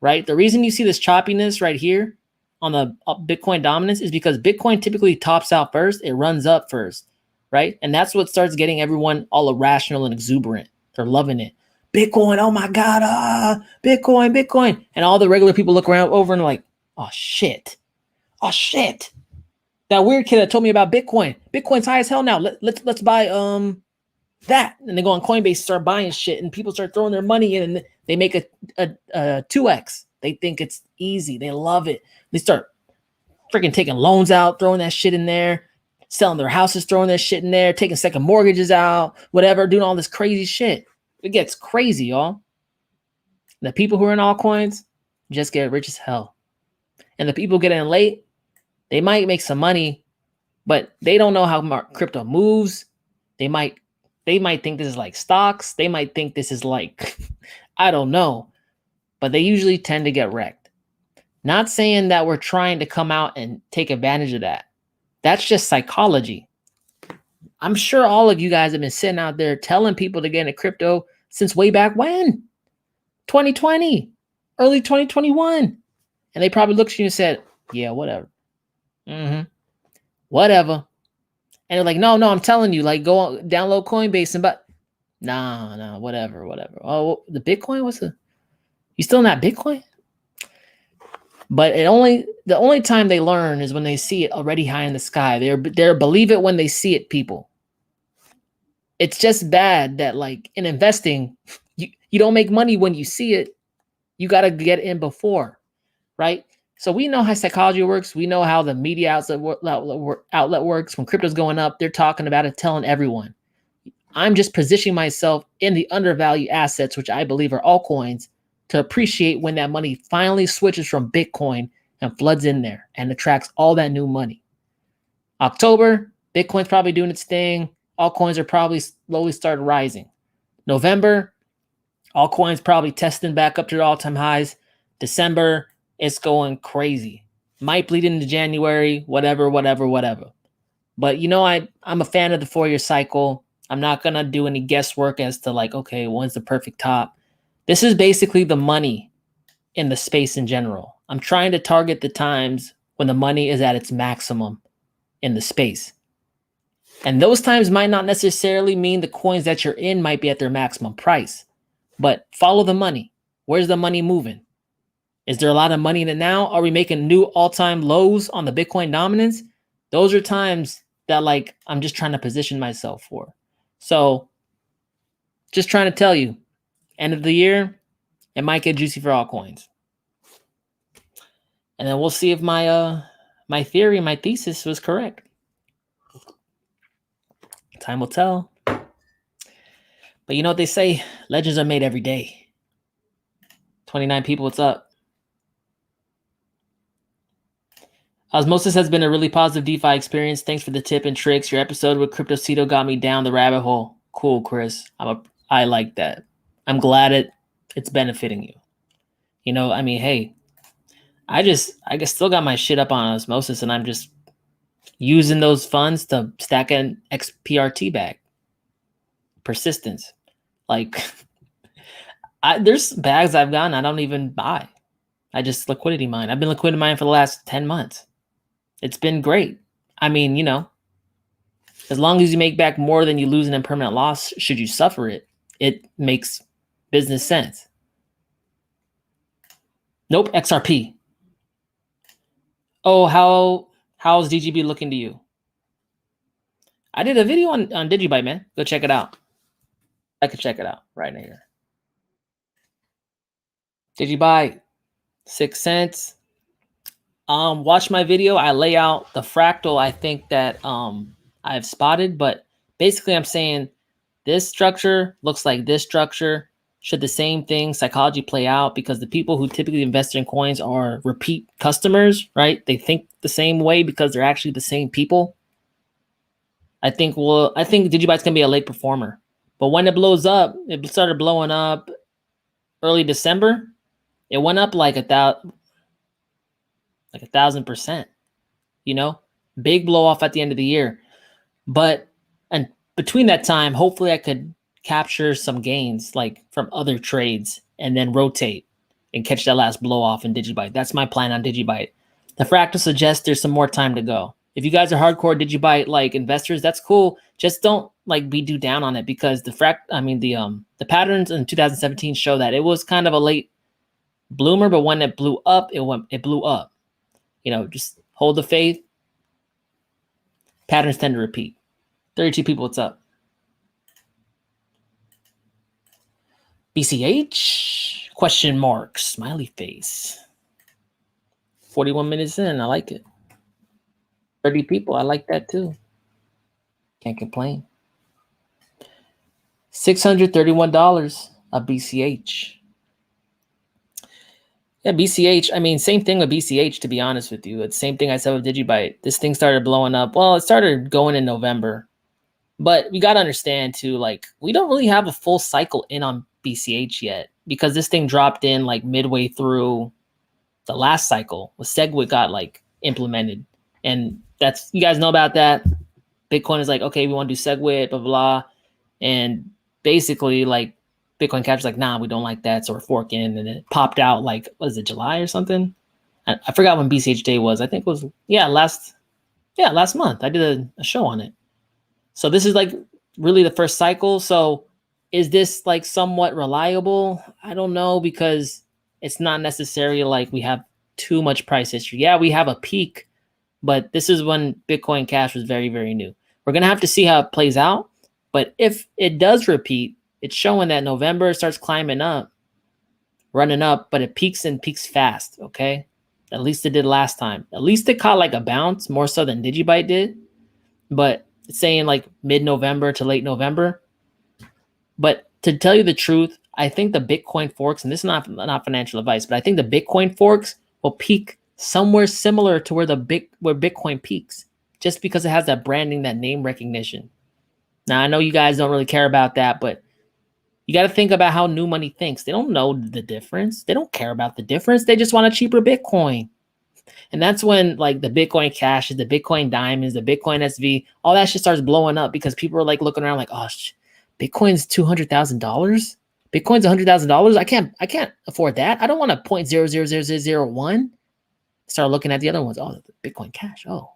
right? The reason you see this choppiness right here on the Bitcoin dominance is because Bitcoin typically tops out first. It runs up first, right? And that's what starts getting everyone all irrational and exuberant. They're loving it. Bitcoin, oh my God, Bitcoin, Bitcoin. And all the regular people look around over and like, oh shit. That weird kid that told me about Bitcoin. Bitcoin's high as hell now. Let's buy that. And they go on Coinbase, start buying shit, and people start throwing their money in, and they make a 2x. They think it's easy. They love it. They start freaking taking loans out, throwing that shit in there, selling their houses, throwing that shit in there, taking second mortgages out, whatever, doing all this crazy shit. It gets crazy, y'all. The people who are in altcoins just get rich as hell. And the people getting in late, they might make some money, but they don't know how crypto moves. They might think this is like stocks. They might think this is like, I don't know. But they usually tend to get wrecked. Not saying that we're trying to come out and take advantage of that. That's just psychology. I'm sure all of you guys have been sitting out there telling people to get into crypto since way back when? 2020, early 2021. And they probably looked at you and said, yeah, whatever. Whatever. And they're like, no, I'm telling you, like, go download Coinbase and but nah, whatever. Oh, the Bitcoin you still not Bitcoin? But the only time they learn is when they see it already high in the sky. They're believe it when they see it, people. It's just bad that like in investing, you don't make money when you see it. You got to get in before, right? So we know how psychology works. We know how the media outlet works. When crypto's going up, they're talking about it, telling everyone. I'm just positioning myself in the undervalued assets, which I believe are altcoins, to appreciate when that money finally switches from Bitcoin and floods in there and attracts all that new money. October, Bitcoin's probably doing its thing. Altcoins are probably slowly starting rising. November, altcoins probably testing back up to their all-time highs. December, it's going crazy. Might bleed into January, whatever. But you know, I'm a fan of the 4-year cycle. I'm not going to do any guesswork as to like, okay, when's the perfect top? This is basically the money in the space in general. I'm trying to target the times when the money is at its maximum in the space. And those times might not necessarily mean the coins that you're in might be at their maximum price. But follow the money. Where's the money moving? Is there a lot of money in it now? Are we making new all-time lows on the Bitcoin dominance? Those are times that like I'm just trying to position myself for. So just trying to tell you, end of the year, it might get juicy for altcoins. And then we'll see if my theory, my thesis was correct. Time will tell. But you know what they say? Legends are made every day. 29 people, what's up? Osmosis has been a really positive DeFi experience. Thanks for the tip and tricks. Your episode with Cryptosteel got me down the rabbit hole. Cool, Chris. I like that. I'm glad it's benefiting you. You know, I mean, hey, I still got my shit up on Osmosis, and I'm just using those funds to stack an XPRT bag. persistence. Like there's bags I've gotten I don't even buy. I just liquidity mine. I've been liquidity mining for the last 10 months. It's been great. I mean, you know, as long as you make back more than you lose in impermanent loss, should you suffer it, it makes business sense. Nope, XRP. Oh, how's DGB looking to you? I did a video on Digibyte, man. Go check it out. I could check it out right here. Digibyte, 6 cents. Watch my video. I lay out the fractal I think that I've spotted, but basically I'm saying this structure looks like this structure. Should the same thing psychology play out? Because the people who typically invest in coins are repeat customers, right? They think the same way because they're actually the same people. I think Digibyte's gonna be a late performer. But when it blows up, it started blowing up early December. It went up like 1,000%. You know, big blow off at the end of the year. But and between that time, hopefully I could capture some gains like from other trades and then rotate and catch that last blow off in Digibyte. That's my plan on Digibyte. The fractal suggests there's some more time to go. If you guys are hardcore Digibyte like investors, that's cool. Just don't like be due down on it because the patterns in 2017 show that it was kind of a late bloomer, but when it blew up, it blew up. You know, just hold the faith. Patterns tend to repeat. 32 people, what's up? BCH? Question mark, smiley face. 41 minutes in, I like it. 30 people, I like that too. Can't complain. $631 of BCH. Yeah, BCH, I mean, same thing with BCH, to be honest with you. It's the same thing I said with Digibyte. This thing started blowing up. Well, it started going in November. But we got to understand, too, like, we don't really have a full cycle in on BCH yet because this thing dropped in, like, midway through the last cycle. When SegWit got, like, implemented. And that's, you guys know about that. Bitcoin is like, okay, we want to do SegWit, blah, blah. And basically, like, Bitcoin Cash was like, nah, we don't like that, so we're forking. And it popped out like, what is it, July or something? I forgot when BCH Day was. I think it was, last month. I did a show on it. So this is like really the first cycle. So is this like somewhat reliable? I don't know because it's not necessarily like we have too much price history. Yeah, we have a peak, but this is when Bitcoin Cash was very, very new. We're going to have to see how it plays out. But if it does repeat, it's showing that November starts climbing up, running up, but it peaks and peaks fast, okay? At least it did last time. At least it caught like a bounce, more so than Digibyte did. But it's saying like mid-November to late November. But to tell you the truth, I think the Bitcoin forks, and this is not financial advice, but I think the Bitcoin forks will peak somewhere similar to where Bitcoin peaks, just because it has that branding, that name recognition. Now, I know you guys don't really care about that, but you got to think about how new money thinks. They don't know the difference. They don't care about the difference. They just want a cheaper Bitcoin. And that's when like the Bitcoin Cash, the Bitcoin Diamonds, the Bitcoin SV, all that shit starts blowing up because people are like looking around like, oh, Bitcoin's $200,000. Bitcoin's $100,000. I can't afford that. I don't want a 0.000001. Start looking at the other ones. Oh, the Bitcoin Cash. Oh,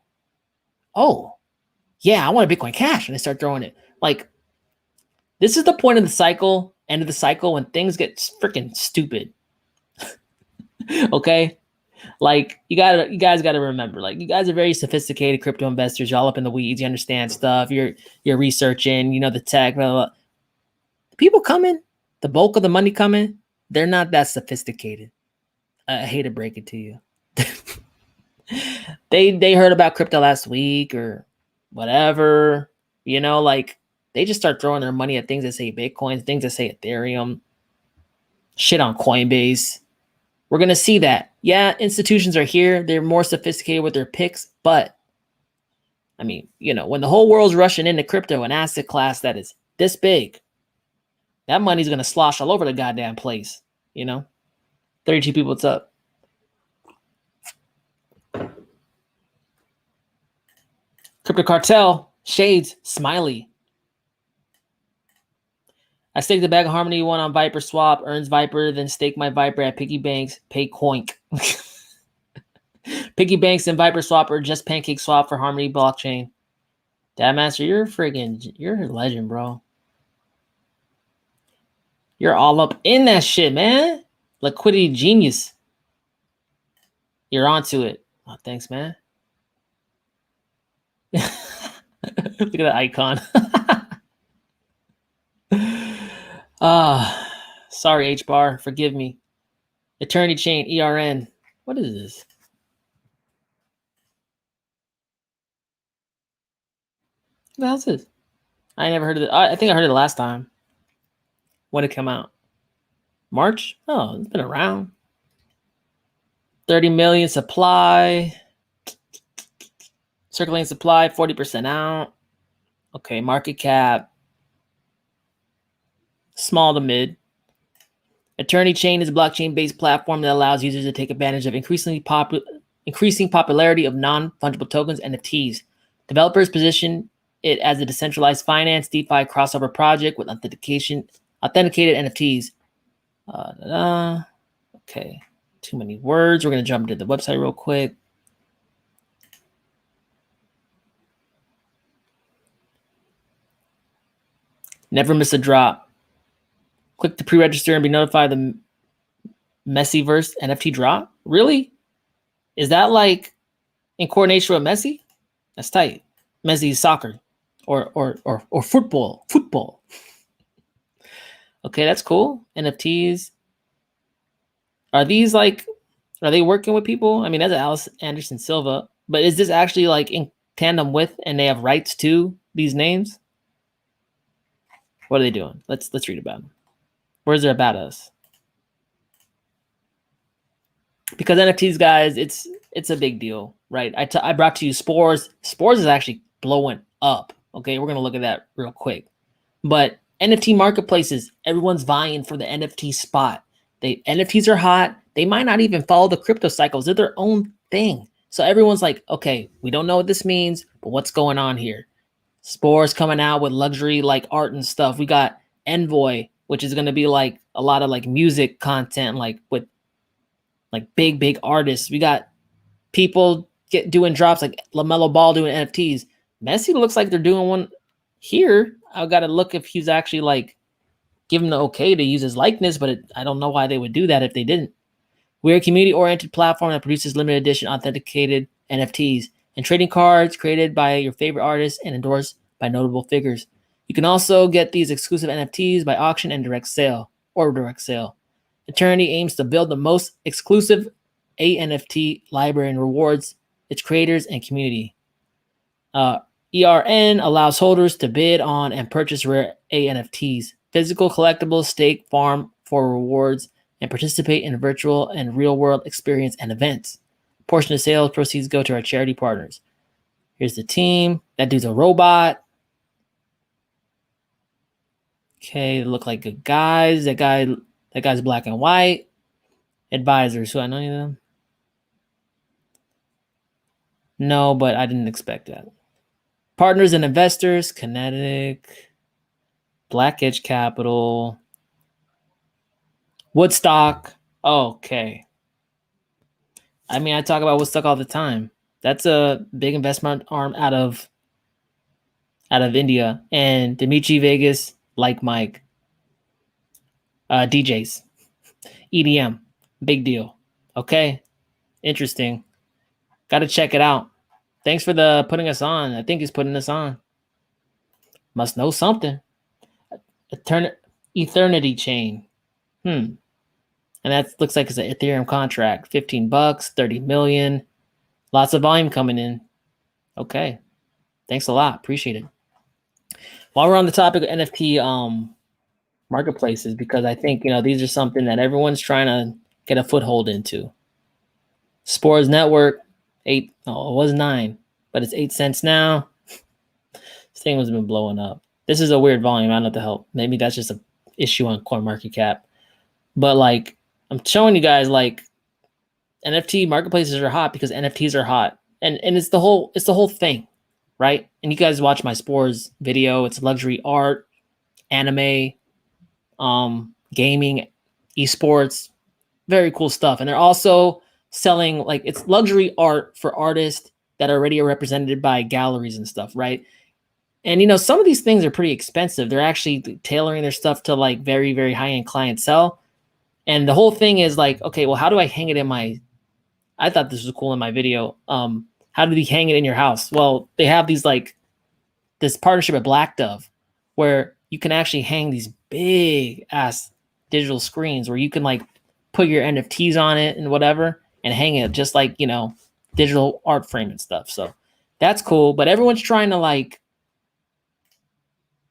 yeah, I want a Bitcoin Cash. And they start throwing it. Like, this is the point of the cycle, end of the cycle, when things get freaking stupid. Okay? Like, you guys gotta remember, like, you guys are very sophisticated crypto investors. Y'all up in the weeds. You understand stuff. You're researching, you know, the tech, blah, blah, blah. The people coming, the bulk of the money coming, they're not that sophisticated. I hate to break it to you. They heard about crypto last week or whatever, you know, like, they just start throwing their money at things that say Bitcoin, things that say Ethereum, shit on Coinbase. We're going to see that. Yeah, institutions are here. They're more sophisticated with their picks. But, I mean, you know, when the whole world's rushing into crypto, an asset class that is this big, that money's going to slosh all over the goddamn place, you know? 32 people, what's up? Crypto Cartel, Shades, Smiley. I stake the bag of Harmony 1 on Viper Swap, earns Viper, then stake my Viper at Piggy Banks, pay Coink. Piggy Banks and Viper Swap are just Pancake Swap for Harmony blockchain. Dadmaster, you're a legend, bro. You're all up in that shit, man. Liquidity genius. You're onto it. Oh, thanks, man. Look at that icon. Sorry, H-bar. Forgive me. Eternity Chain, ERN. What is this? What the hell is this? I never heard of it. I think I heard it last time. When it came out? March? Oh, it's been around. 30 million supply. Circulating supply, 40% out. Okay, market cap. Small to mid. Eternity Chain is a blockchain-based platform that allows users to take advantage of increasing popularity of non-fungible tokens, NFTs. Developers position it as a decentralized finance DeFi crossover project with authenticated NFTs. Okay, too many words. We're going to jump into the website real quick. Never miss a drop. Click to pre-register and be notified of the Messiverse NFT drop. Really? Is that like in coordination with Messi? That's tight. Messi soccer or football. Football. Okay, that's cool. NFTs. Are they working with people? I mean, that's Alice Anderson Silva, but is this actually like in tandem with and they have rights to these names? What are they doing? Let's read about them. Where's their about us? Because NFTs, guys, it's a big deal, right? I brought to you Spores. Spores is actually blowing up. Okay, we're gonna look at that real quick. But NFT marketplaces, everyone's vying for the NFT spot. NFTs are hot. They might not even follow the crypto cycles. They're their own thing. So everyone's like, okay, we don't know what this means, but what's going on here? Spores coming out with luxury like art and stuff. We got Envoy, which is going to be like a lot of like music content, like with like big artists. We got people doing drops like LaMelo Ball doing NFTs. Messi looks like they're doing one here. I got to look if he's actually like give him the okay to use his likeness, but I don't know why they would do that if they didn't. We're a community-oriented platform that produces limited edition authenticated NFTs and trading cards created by your favorite artists and endorsed by notable figures. You can also get these exclusive NFTs by auction and direct sale. Eternity aims to build the most exclusive NFT library and rewards its creators and community. ERN allows holders to bid on and purchase rare NFTs, physical collectibles, stake, farm for rewards, and participate in virtual and real-world experience and events. A portion of sales proceeds go to our charity partners. Here's the team. That dude's a robot. Okay, they look like good guys. That guy's black and white. Advisors, who I know any of them? No, but I didn't expect that. Partners and investors, Kinetic, Black Edge Capital, Woodstock. Okay. I mean, I talk about Woodstock all the time. That's a big investment arm out of India. And Dimitri Vegas, like Mike. DJs. EDM. Big deal. Okay. Interesting. Got to check it out. Thanks for putting us on. I think he's putting us on. Must know something. Eternity Chain. And that looks like it's an Ethereum contract. $15, 30 million. Lots of volume coming in. Okay. Thanks a lot. Appreciate it. While we're on the topic of NFT marketplaces, because I think, these are something that everyone's trying to get a foothold into. Spores Network, it was 9, but it's 8 cents now. This thing has been blowing up. This is a weird volume. I don't know what the hell. Maybe that's just an issue on CoinMarketCap. But like, I'm showing you guys like NFT marketplaces are hot because NFTs are hot. And it's the whole thing, right? And you guys watch my Spores video. It's luxury art, anime, gaming, esports, very cool stuff. And they're also selling, like, it's luxury art for artists that are already represented by galleries and stuff, right? And, you know, some of these things are pretty expensive. They're actually tailoring their stuff to like very, very high-end clientele. And the whole thing is like, okay, well, how do I hang it in my, I thought this was cool in my video. How do we hang it in your house? Well, they have these like this partnership with Black Dove where you can actually hang these big ass digital screens where you can like put your NFTs on it and whatever and hang it just like, you know, digital art frame and stuff. So that's cool. But everyone's trying to like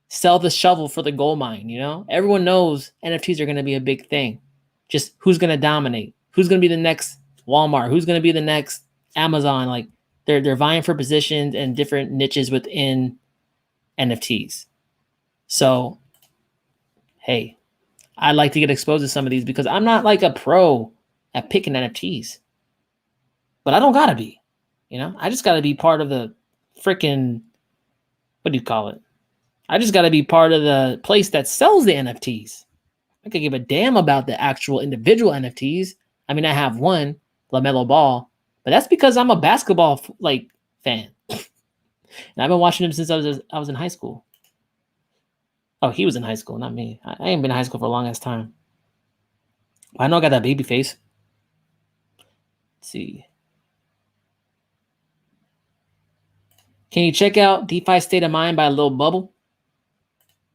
sell the shovel for the gold mine, you know? Everyone knows NFTs are going to be a big thing. Just who's going to dominate? Who's going to be the next Walmart? Who's going to be the next Amazon? Like they're vying for positions and different niches within NFTs. So, hey, I'd like to get exposed to some of these because I'm not like a pro at picking NFTs. But I don't gotta be, you know? I just gotta be part of the freaking, what do you call it? I just gotta be part of the place that sells the NFTs. I could give a damn about the actual individual NFTs. I mean, I have one, LaMelo Ball, but that's because I'm a basketball like fan. And I've been watching him since I was in high school. Oh, he was in high school, not me. I ain't been in high school for a long ass time. I know I got that baby face. Let's see. Can you check out DeFi State of Mind by Lil Bubble?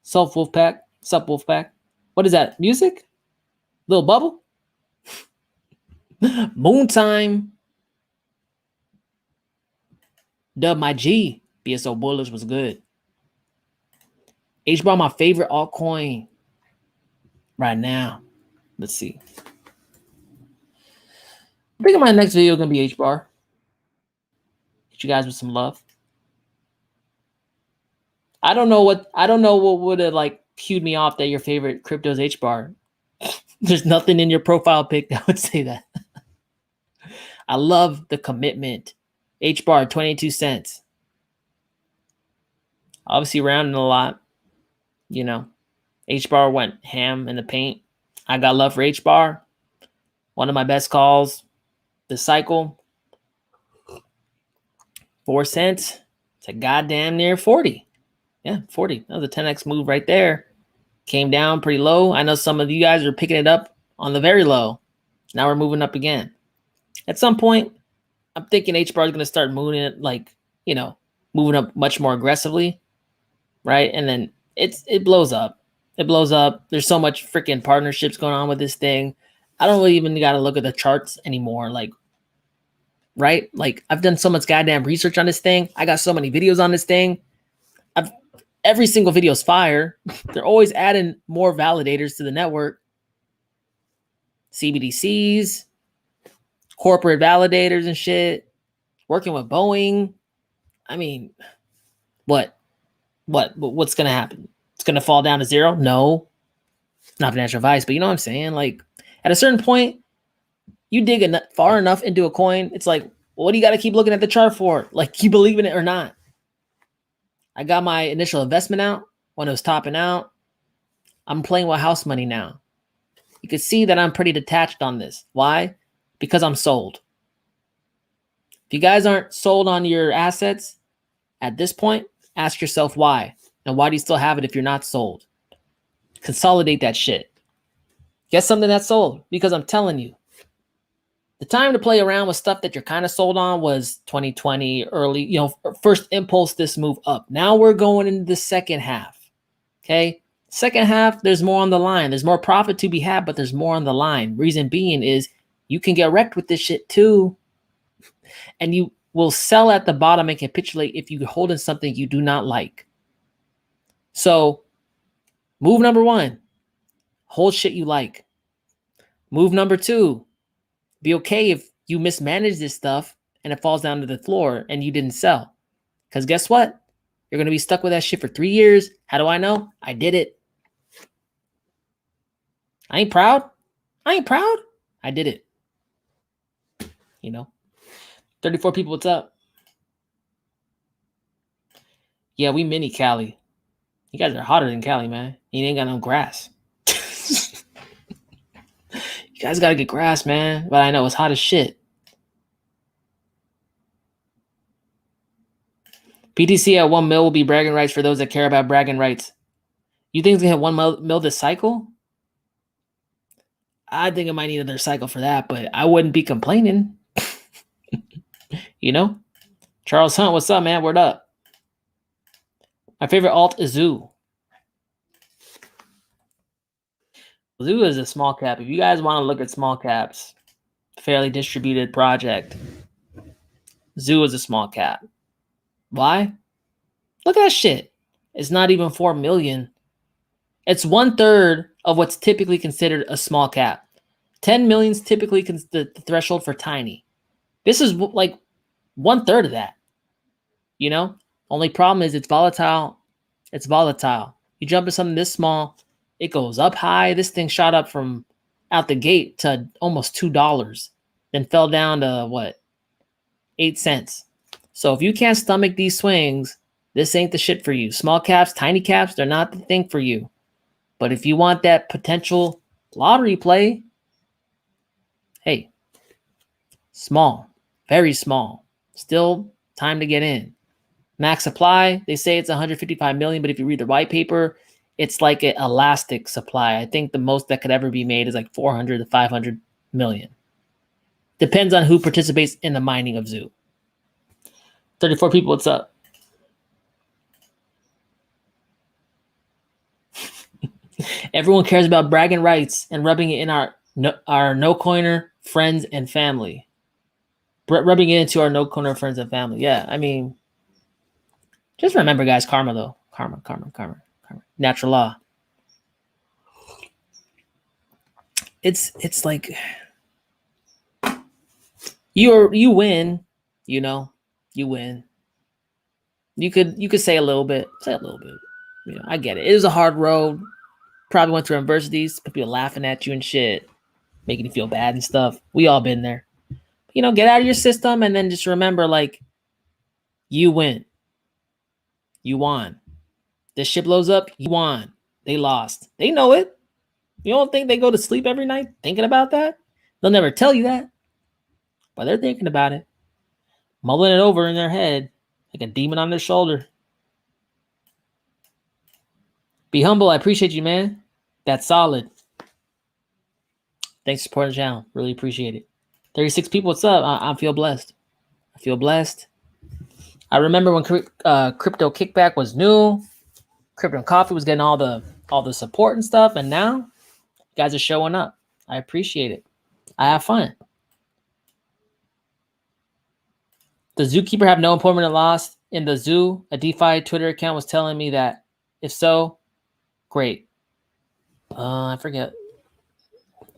Sup Wolfpack? Sup Wolfpack? What is that? Music? Lil Bubble? Moon Time. Dub my G. BSO Bullets was good. HBAR, my favorite altcoin right now. Let's see. I think my next video is gonna be HBAR. Hit you guys with some love. I don't know what would have like cued me off that your favorite crypto is HBAR. There's nothing in your profile pic that would say that. I love the commitment. HBAR 22 cents. Obviously rounding a lot. You know, HBAR went ham in the paint. I got love for HBAR. One of my best calls this cycle. 4 cents. It's a goddamn near 40. Yeah, 40. That was a 10x move right there. Came down pretty low. I know some of you guys are picking it up on the very low. Now we're moving up again. At some point, I'm thinking HBAR is going to start moving it like, you know, moving up much more aggressively, right? And then it blows up. It blows up. There's so much freaking partnerships going on with this thing. I don't really even got to look at the charts anymore. Like, right? Like, I've done so much goddamn research on this thing. I got so many videos on this thing. Every single video is fire. They're always adding more validators to the network. CBDCs, corporate validators and shit. Working with Boeing. I mean, what's going to happen? It's going to fall down to zero? No. Not financial advice, but you know what I'm saying? Like, at a certain point, you dig far enough into a coin, it's like, what do you got to keep looking at the chart for? Like, you believe in it or not? I got my initial investment out when it was topping out. I'm playing with house money now. You can see that I'm pretty detached on this. Why? Because I'm sold. If you guys aren't sold on your assets at this point, ask yourself why. And why do you still have it if you're not sold? Consolidate that shit. Get something that's sold. Because I'm telling you, the time to play around with stuff that you're kind of sold on was 2020, early, you know, first impulse this move up. Now we're going into the second half. Okay? Second half, there's more on the line. There's more profit to be had, but there's more on the line. Reason being is you can get wrecked with this shit too. And you will sell at the bottom and capitulate if you're holding something you do not like. So, move number one, hold shit you like. Move number two, be okay if you mismanage this stuff and it falls down to the floor and you didn't sell. Because guess what? You're going to be stuck with that shit for 3 years. How do I know? I did it. I ain't proud. I did it. You know? 34 people, what's up? Yeah, we mini Cali. You guys are hotter than Cali, man. You ain't got no grass. You guys gotta get grass, man. But I know it's hot as shit. PTC at 1 mil will be bragging rights for those that care about bragging rights. You think it's gonna hit 1 mil this cycle? I think it might need another cycle for that, but I wouldn't be complaining. You know? Charles Hunt, what's up, man? Word up. My favorite alt is Zoo. Zoo is a small cap. If you guys want to look at small caps, fairly distributed project, Zoo is a small cap. Why? Look at that shit. It's not even 4 million. It's 1/3 of what's typically considered a small cap. 10 million is typically the threshold for tiny. This is like 1/3 of that. You know? Only problem is it's volatile. It's volatile. You jump into something this small, it goes up high. This thing shot up from out the gate to almost $2, then fell down to what? 8 cents. So if you can't stomach these swings, this ain't the shit for you. Small caps, tiny caps, they're not the thing for you. But if you want that potential lottery play, hey, small, very small. Still time to get in. Max supply, they say it's 155 million, but if you read the white paper, it's like an elastic supply. I think the most that could ever be made is like 400 to 500 million. Depends on who participates in the mining of Zoo. 34 people, what's up? Everyone cares about bragging rights and rubbing it in our no-coiner friends and family. Rubbing it into our no-coiner friends and family. Yeah, I mean, just remember, guys, karma, though. Karma. Natural law. It's like you win, you know, you win. You could say a little bit. You know, I get it. It was a hard road. Probably went through universities, people laughing at you and shit, making you feel bad and stuff. We all been there. You know, get out of your system and then just remember, like, you win. You won. This ship blows up, you won. They lost. They know it. You don't think they go to sleep every night thinking about that? They'll never tell you that. But they're thinking about it. Mulling it over in their head like a demon on their shoulder. Be humble. I appreciate you, man. That's solid. Thanks for supporting the channel. Really appreciate it. 36 people, what's up? I feel blessed. I remember when crypto kickback was new. Crypto Coffee was getting all the support and stuff, and now you guys are showing up. I appreciate it. I have fun. Does Zookeeper have no impermanent loss in the Zoo? A DeFi Twitter account was telling me that. If so, great. I forget.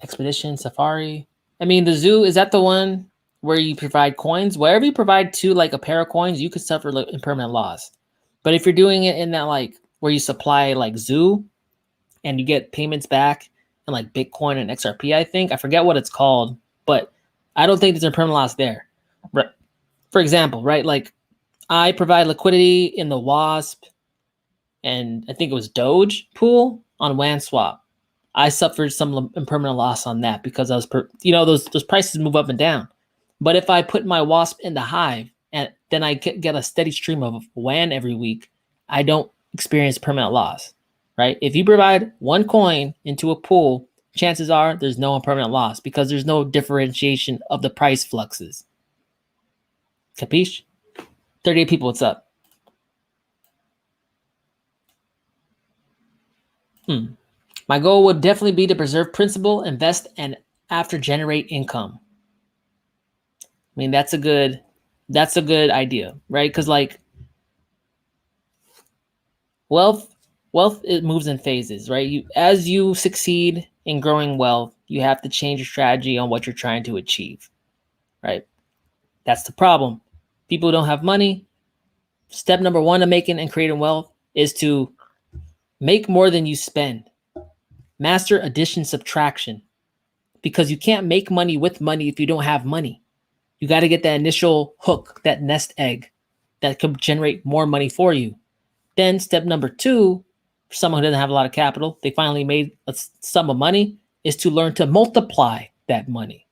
Expedition, Safari. I mean, the Zoo, is that the one where you provide coins? Wherever you provide to like a pair of coins, you could suffer like impermanent loss. But if you're doing it in that like where you supply like Zoo and you get payments back in like Bitcoin and XRP, I think. I forget what it's called, but I don't think there's impermanent loss there. Right. For example, right? Like I provide liquidity in the WASP and I think it was Doge pool on WANSwap. I suffered some impermanent loss on that because I was, those prices move up and down. But if I put my WASP in the Hive and then I get a steady stream of WAN every week, I don't experience permanent loss, right? If you provide one coin into a pool, chances are there's no impermanent loss because there's no differentiation of the price fluxes. Capiche? 38 people, what's up? My goal would definitely be to preserve principal, invest, and after generate income. I mean, that's a good idea, right? Because like wealth, it moves in phases, right? As you succeed in growing wealth, you have to change your strategy on what you're trying to achieve, right? That's the problem. People who don't have money. Step number one of making and creating wealth is to make more than you spend. Master addition subtraction, because you can't make money with money if you don't have money. You got to get that initial hook, that nest egg that could generate more money for you. Then step number two, for someone who doesn't have a lot of capital, they finally made a sum of money. is to learn to multiply that money,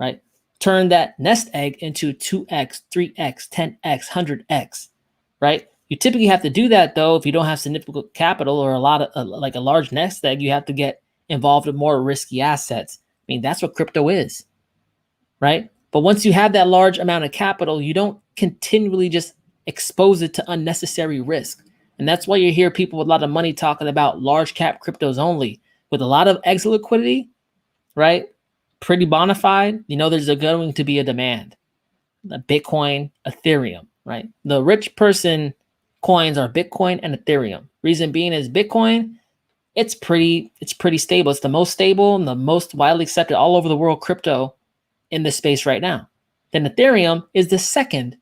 right? Turn that nest egg into 2x, 3x, 10x, 100x, right? You typically have to do that though if you don't have significant capital or a lot of like a large nest egg. You have to get involved in more risky assets. I mean, that's what crypto is, right? But once you have that large amount of capital, you don't continually just expose it to unnecessary risk. And that's why you hear people with a lot of money talking about large cap cryptos only. With a lot of exit liquidity, right? Pretty bona fide, there's going to be a demand. The Bitcoin, Ethereum, right? The rich person coins are Bitcoin and Ethereum. Reason being is Bitcoin, it's pretty stable. It's the most stable and the most widely accepted all over the world crypto in this space right now. Then Ethereum is the second,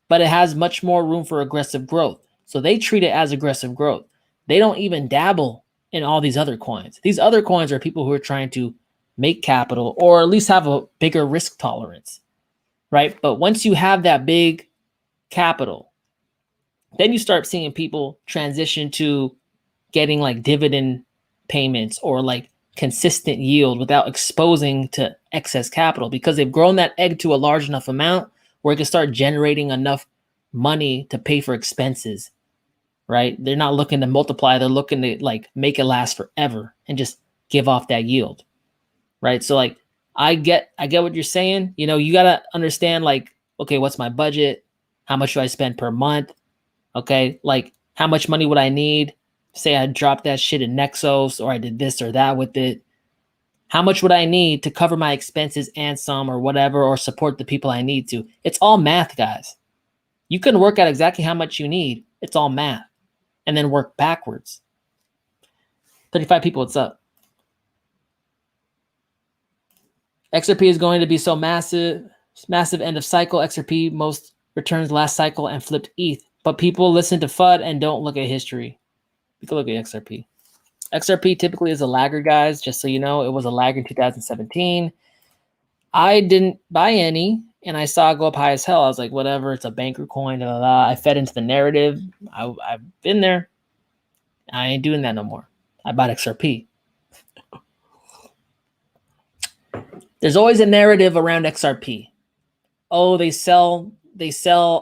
but it has much more room for aggressive growth. So they treat it as aggressive growth. They don't even dabble in all these other coins. These other coins are people who are trying to make capital or at least have a bigger risk tolerance, right? But once you have that big capital, then you start seeing people transition to getting like dividend payments or like consistent yield without exposing to excess capital because they've grown that egg to a large enough amount where it can start generating enough money to pay for expenses, right? They're not looking to multiply. They're looking to like make it last forever and just give off that yield, right? So like, I get what you're saying. You got to understand like, okay, what's my budget? How much do I spend per month? Okay. Like how much money would I need? Say I dropped that shit in Nexos or I did this or that with it. How much would I need to cover my expenses and some or whatever, or support the people I need to? It's all math, guys. You can work out exactly how much you need. It's all math. And then work backwards. 35 people, what's up? XRP is going to be so massive end of cycle. XRP most returns last cycle and flipped ETH. But people listen to FUD and don't look at history. You can look at XRP. XRP typically is a laggard, guys. Just so you know, it was a laggard in 2017. I didn't buy any, and I saw it go up high as hell. I was like, whatever, it's a banker coin. Blah, blah, blah. I fed into the narrative. I've been there. I ain't doing that no more. I bought XRP. There's always a narrative around XRP. Oh, they sell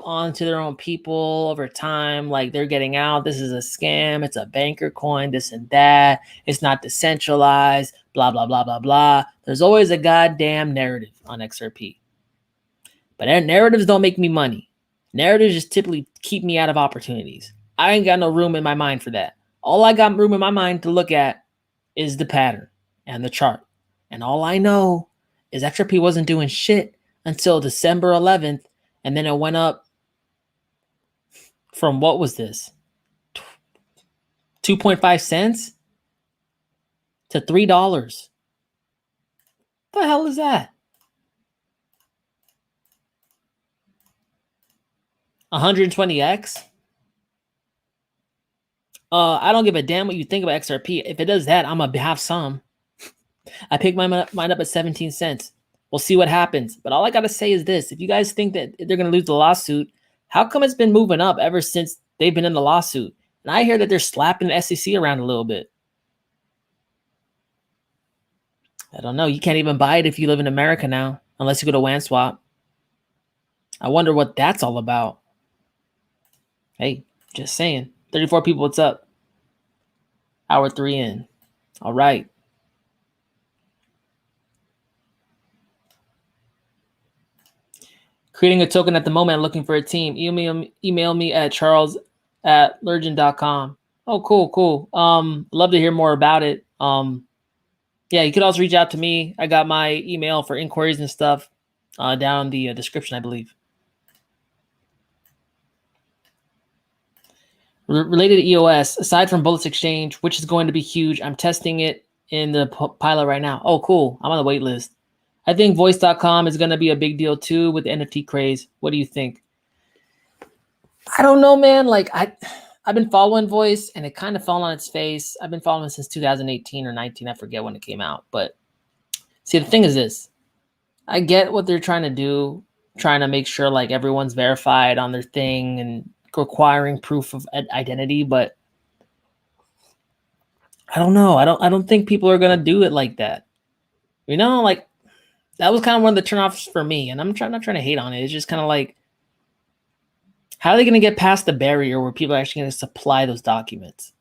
onto their own people over time, like they're getting out. This is a scam. It's a banker coin, this and that. It's not decentralized, blah, blah, blah, blah, blah. There's always a goddamn narrative on XRP. But narratives don't make me money. Narratives just typically keep me out of opportunities. I ain't got no room in my mind for that. All I got room in my mind to look at is the pattern and the chart. And all I know is XRP wasn't doing shit until December 11th. And then it went up from, what was this? 2.5 cents to $3. What the hell is that? 120x? I don't give a damn what you think about XRP. If it does that, I'm going to have some. I picked mine up at 17 cents. We'll see what happens. But all I got to say is this. If you guys think that they're going to lose the lawsuit, how come it's been moving up ever since they've been in the lawsuit? And I hear that they're slapping the SEC around a little bit. I don't know. You can't even buy it if you live in America now, unless you go to WANSwap. I wonder what that's all about. Hey, just saying. 34 people, what's up? Hour 3 in. All right. Creating a token at the moment, looking for a team. Email me at charles@lurgin.com. Oh, cool. Love to hear more about it. Yeah, you could also reach out to me. I got my email for inquiries and stuff down in the description, I believe. Related to EOS, aside from Bullets Exchange, which is going to be huge, I'm testing it in the pilot right now. Oh, cool. I'm on the wait list. I think voice.com is going to be a big deal too with the NFT craze. What do you think? I don't know, man. Like I've been following Voice and it kind of fell on its face. I've been following it since 2018 or 19. I forget when it came out. But see, the thing is this. I get what they're trying to do, trying to make sure like everyone's verified on their thing and requiring proof of identity, but I don't know. I don't think people are going to do it like that. You know, like that was kind of one of the turnoffs for me. And I'm not trying to hate on it. It's just kind of like, how are they going to get past the barrier where people are actually going to supply those documents?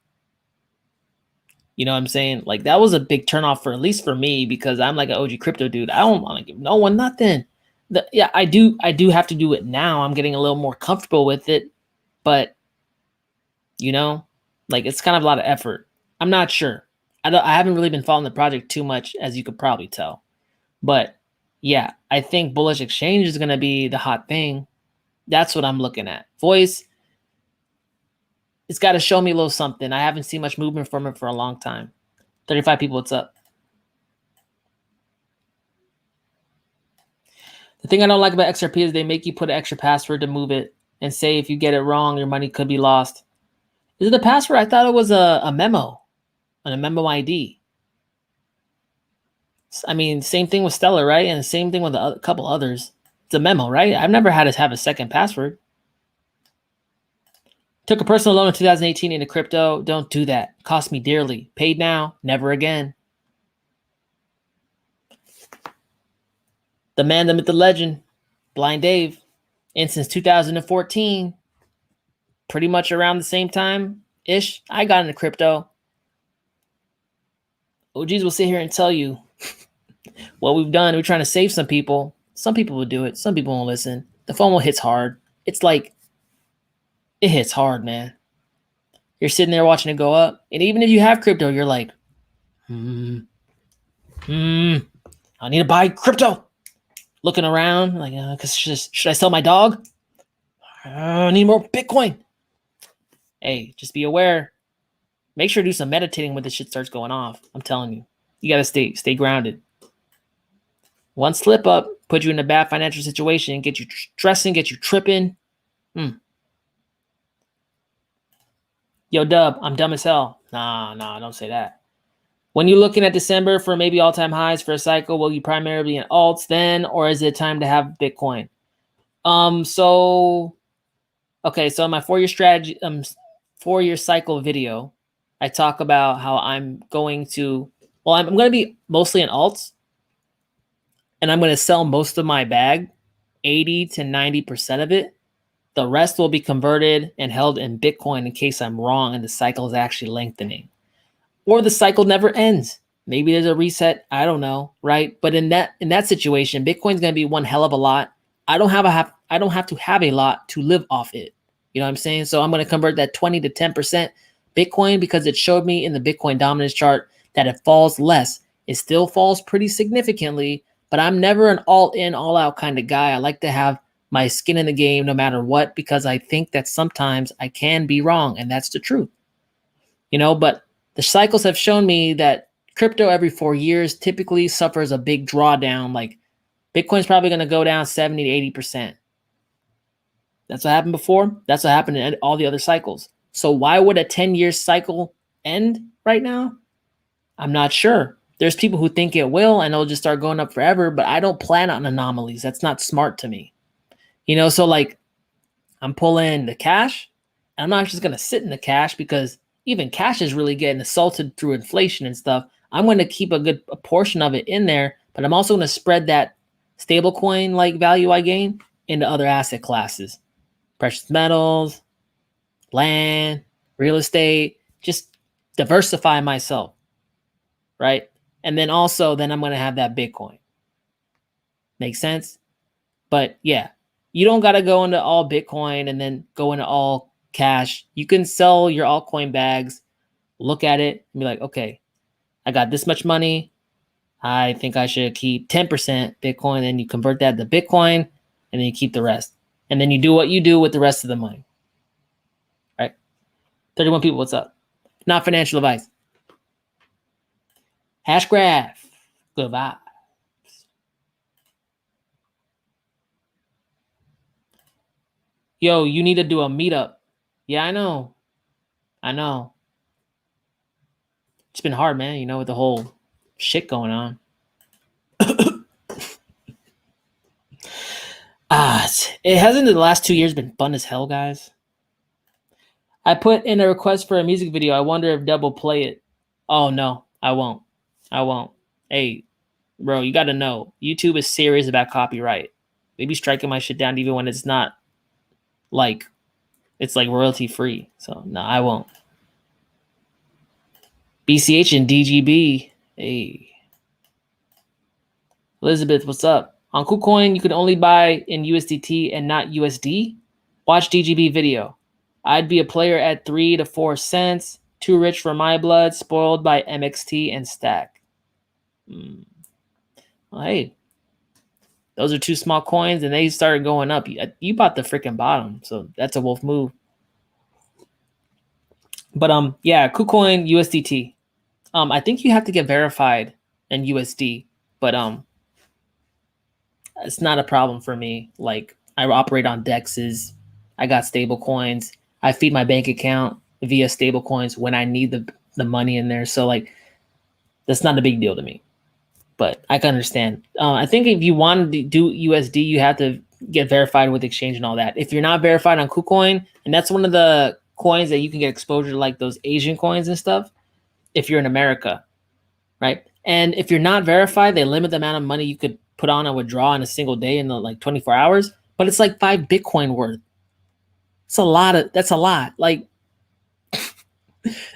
You know what I'm saying? Like that was a big turnoff for at least for me, because I'm like an OG crypto dude. I don't want to give no one nothing. Yeah, I do have to do it now. I'm getting a little more comfortable with it, but you know, like it's kind of a lot of effort. I'm not sure. I haven't really been following the project too much, as you could probably tell. But yeah, I think bullish exchange is going to be the hot thing. That's what I'm looking at. Voice, it's got to show me a little something. I haven't seen much movement from it for a long time. 35 people, what's up? The thing I don't like about XRP is they make you put an extra password to move it and say if you get it wrong, your money could be lost. Is it a password? I thought it was a memo, and a memo ID. I mean, same thing with Stellar, right? And the same thing with a couple others. It's a memo, right? I've never had to have a second password. Took a personal loan in 2018 into crypto. Don't do that. Cost me dearly. Paid now, never again. The man, the myth, the legend, Blind Dave. And since 2014, pretty much around the same time-ish, I got into crypto. OGs will sit here and tell you what we've done. We're trying to save some people. Some people will do it. Some people won't listen. The FOMO hits hard. It's like, it hits hard, man. You're sitting there watching it go up. And even if you have crypto, you're like, I need to buy crypto. Looking around, like, should I sell my dog? I need more Bitcoin. Hey, just be aware. Make sure to do some meditating when this shit starts going off. I'm telling you. You got to stay grounded. One slip up, put you in a bad financial situation, get you stressing, get you tripping. Yo, Dub, I'm dumb as hell. Nah, don't say that. When you're looking at December for maybe all-time highs for a cycle, will you primarily be in alts then, or is it time to have Bitcoin? So my 4-year strategy, 4-year cycle video, I talk about how I'm going to be mostly in alts, and I'm going to sell most of my bag, 80 to 90% of it. The rest will be converted and held in Bitcoin in case I'm wrong and the cycle is actually lengthening. Or the cycle never ends. Maybe there's a reset. I don't know, right? But in that situation, Bitcoin's going to be one hell of a lot. I don't have to have a lot to live off it. You know what I'm saying? So I'm going to convert that 20 to 10% Bitcoin, because it showed me in the Bitcoin dominance chart that it falls less. It still falls pretty significantly, but I'm never an all in, all out kind of guy. I like to have my skin in the game no matter what, because I think that sometimes I can be wrong, and that's the truth. You know, but the cycles have shown me that crypto every 4 years typically suffers a big drawdown. Like Bitcoin's probably going to go down 70 to 80%. That's what happened before. That's what happened in all the other cycles. So why would a 10-year cycle end right now? I'm not sure. There's people who think it will and it'll just start going up forever, but I don't plan on anomalies. That's not smart to me. You know, so like I'm pulling the cash, and I'm not just going to sit in the cash, because even cash is really getting assaulted through inflation and stuff. I'm going to keep a portion of it in there, but I'm also going to spread that stable coin like value I gain into other asset classes, precious metals, land, real estate, just diversify myself, right? And then also, then I'm going to have that Bitcoin. Make sense? But yeah, you don't got to go into all Bitcoin and then go into all cash. You can sell your altcoin bags, look at it, and be like, okay, I got this much money. I think I should keep 10% Bitcoin. Then you convert that to Bitcoin, and then you keep the rest. And then you do what you do with the rest of the money. Right? 31 people, what's up? Not financial advice. Hashgraph, good vibes. Yo, you need to do a meetup. Yeah, I know. It's been hard, man, you know, with the whole shit going on. It hasn't in the last 2 years been fun as hell, guys. I put in a request for a music video. I wonder if Deb will play it. Oh, no, I won't. Hey, Bro, you got to know, YouTube is serious about copyright. They be striking my shit down even when it's not like, it's like royalty free. So no, I won't. BCH and DGB. Hey. Elizabeth, what's up? On KuCoin, you could only buy in USDT and not USD. Watch DGB video. I'd be a player at 3 to 4 cents. Too rich for my blood. Spoiled by MXT and Stack. Well, hey, those are 2 small coins, and they started going up. You bought the freaking bottom, so that's a wolf move. But yeah, KuCoin USDT. I think you have to get verified in USD, but it's not a problem for me. Like, I operate on DEXs. I got stable coins. I feed my bank account via stable coins when I need the money in there. So like, that's not a big deal to me. But I can understand. I think if you want to do USD, you have to get verified with exchange and all that. If you're not verified on KuCoin, and that's one of the coins that you can get exposure to, like those Asian coins and stuff, if you're in America, right? And if you're not verified, they limit the amount of money you could put on a withdraw in a single day in the like 24 hours, but it's like 5 Bitcoin worth. It's a lot. That's a lot. Like,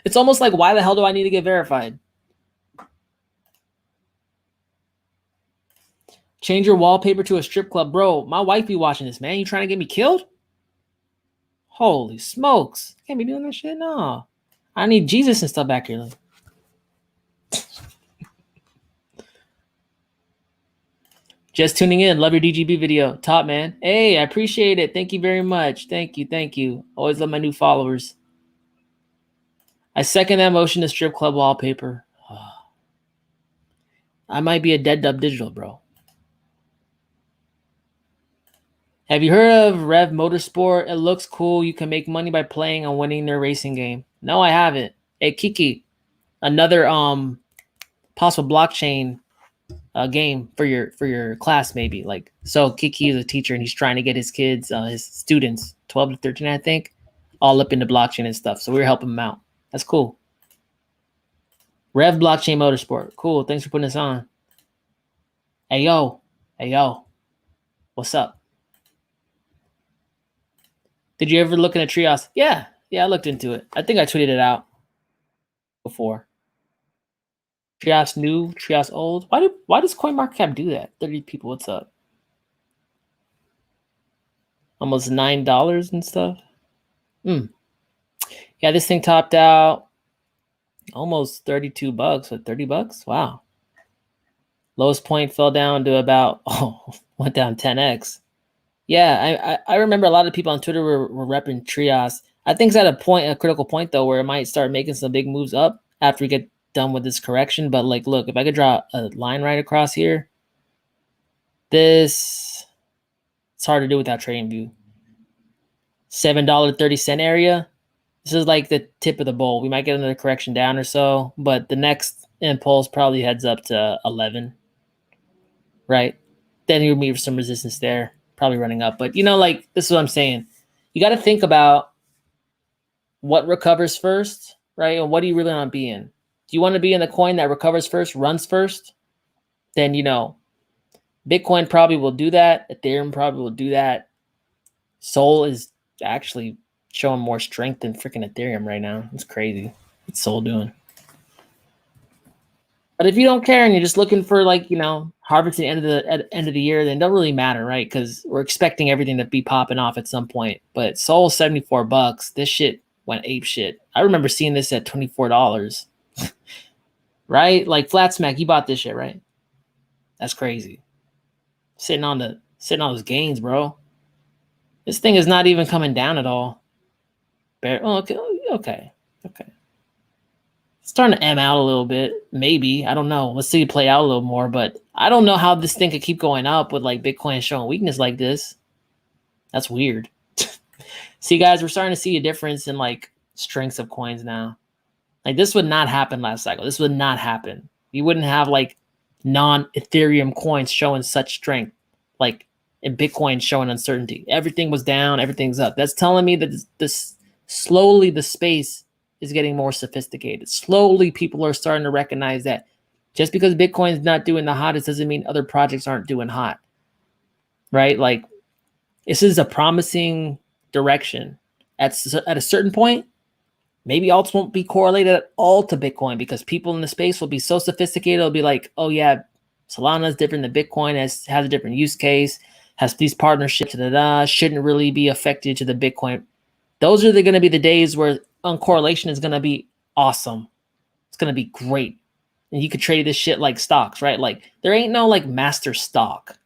it's almost like, why the hell do I need to get verified? Change your wallpaper to a strip club. Bro, my wife be watching this, man. You trying to get me killed? Holy smokes. Can't be doing that shit? No. I need Jesus and stuff back here. Just tuning in. Love your DGB video. Top, man. Hey, I appreciate it. Thank you very much. Thank you. Thank you. Always love my new followers. I second that motion to strip club wallpaper. I might be a dead Dubdigital, bro. Have you heard of Rev Motorsport? It looks cool. You can make money by playing and winning their racing game. No, I haven't. Hey, Kiki, another possible blockchain game for your class, maybe. Like, so Kiki is a teacher and he's trying to get his kids, his students, 12 to 13, I think, all up into blockchain and stuff. So we're helping them out. That's cool. Rev Blockchain Motorsport. Cool. Thanks for putting this on. Hey, yo. Hey, yo. What's up? Did you ever look into Trios? Yeah, I looked into it. I think I tweeted it out before. Trios new, Trios old. Why does CoinMarketCap do that? 30 people, what's up? Almost $9 and stuff. Yeah, this thing topped out almost $32, but $30? Wow. Lowest point fell down to about, went down 10x. Yeah, I remember a lot of people on Twitter were repping Trios. I think it's at a critical point though, where it might start making some big moves up after we get done with this correction. But like, look, if I could draw a line right across here, it's hard to do without TradingView. $7.30 area. This is like the tip of the bowl. We might get another correction down or so, but the next impulse probably heads up to 11, right? Then you'll meet some resistance there, probably running up. But like, this is what I'm saying. You got to think about what recovers first, right? And what do you really want to be in? Do you want to be in the coin that recovers first, runs first? Then, Bitcoin probably will do that. Ethereum probably will do that. Sol is actually showing more strength than freaking Ethereum right now. It's crazy. What's Sol doing? But if you don't care and you're just looking for harvesting at the end of the year, then it doesn't really matter, right? Because we're expecting everything to be popping off at some point. But Sol $74. This shit went ape shit. I remember seeing this at $24. Right? Like Flat Smack, you bought this shit, right? That's crazy. Sitting on those gains, bro. This thing is not even coming down at all. Okay. It's starting to M out a little bit, maybe. I don't know. Let's see it play out a little more, but I don't know how this thing could keep going up with like Bitcoin showing weakness like this. That's weird. See, guys, we're starting to see a difference in like strengths of coins now. Like, this would not happen last cycle. This would not happen. You wouldn't have like non-Ethereum coins showing such strength, like in Bitcoin showing uncertainty. Everything was down, everything's up. That's telling me that this slowly the space is getting more sophisticated. Slowly people are starting to recognize that Just because Bitcoin's not doing the hottest doesn't mean other projects aren't doing hot, right? Like, this is a promising direction. At a certain point, maybe alts won't be correlated at all to Bitcoin because people in the space will be so sophisticated. It'll be like, oh yeah, Solana is different than Bitcoin, has a different use case, has these partnerships, shouldn't really be affected to the Bitcoin. Those are going to be the days where uncorrelation is going to be awesome. It's going to be great. And you could trade this shit like stocks, right? Like, there ain't no like master stock.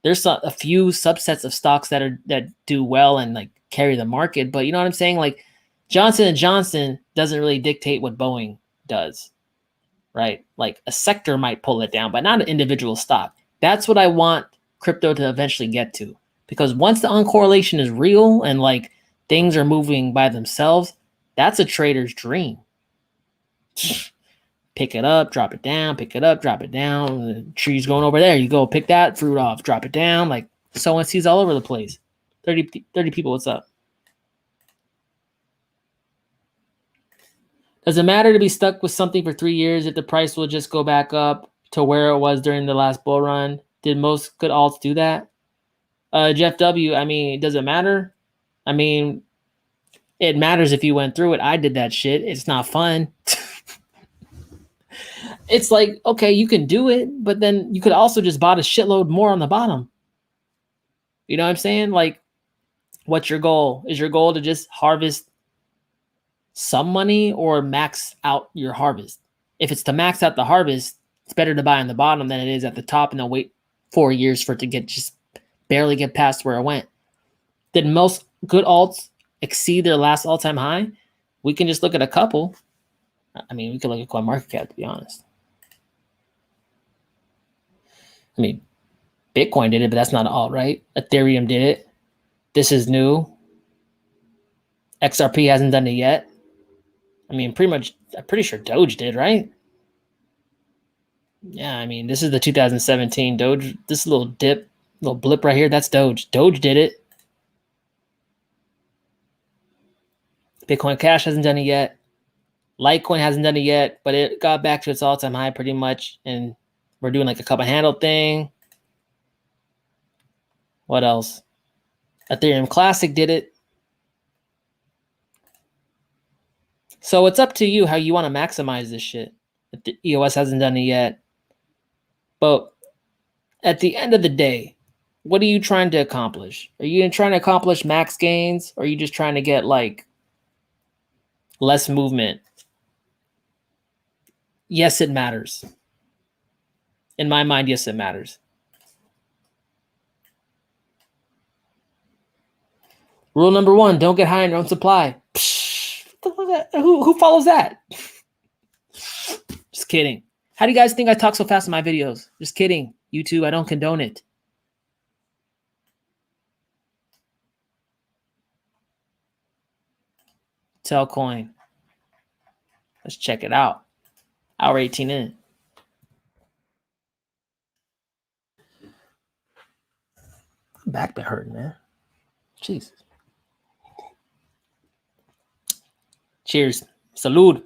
There's a few subsets of stocks that do well and like carry the market, but you know what I'm saying? Like, Johnson & Johnson doesn't really dictate what Boeing does, right? Like, a sector might pull it down, but not an individual stock. That's what I want crypto to eventually get to, because once the uncorrelation is real and like things are moving by themselves, that's a trader's dream. Pick it up, drop it down, pick it up, drop it down. The tree's going over there. You go pick that fruit off, drop it down. Like, sowing seeds all over the place. 30 people, what's up? Does it matter to be stuck with something for 3 years if the price will just go back up to where it was during the last bull run? Did most good alts do that? Jeff W., I mean, does it matter? I mean, it matters if you went through it. I did that shit. It's not fun. It's like, okay, you can do it, but then you could also just bought a shitload more on the bottom. You know what I'm saying? Like, what's your goal? Is your goal to just harvest some money or max out your harvest? If it's to max out the harvest, it's better to buy on the bottom than it is at the top and then wait 4 years for it to just barely get past where it went. Did most good alts exceed their last all-time high? We can just look at a couple. I mean, we could look at CoinMarketCap, to be honest. I mean, Bitcoin did it, but that's not alt, right? Ethereum did it. This is new. XRP hasn't done it yet. I mean, I'm pretty sure Doge did, right? Yeah, I mean, this is the 2017 Doge. This little blip right here, that's Doge. Doge did it. Bitcoin Cash hasn't done it yet. Litecoin hasn't done it yet, but it got back to its all-time high pretty much, and we're doing like a cup of handle thing. What else? Ethereum Classic did it. So it's up to you how you want to maximize this shit. The EOS hasn't done it yet. But at the end of the day, what are you trying to accomplish? Are you trying to accomplish max gains, or are you just trying to get like less movement? Yes, it matters. In my mind, yes, it matters. Rule number 1, don't get high on your own supply. Psh, who follows that? Just kidding. How do you guys think I talk so fast in my videos? Just kidding. YouTube, I don't condone it. Telcoin. Let's check it out. Hour 18 in. Back been hurting, man. Jesus. Cheers. Salud.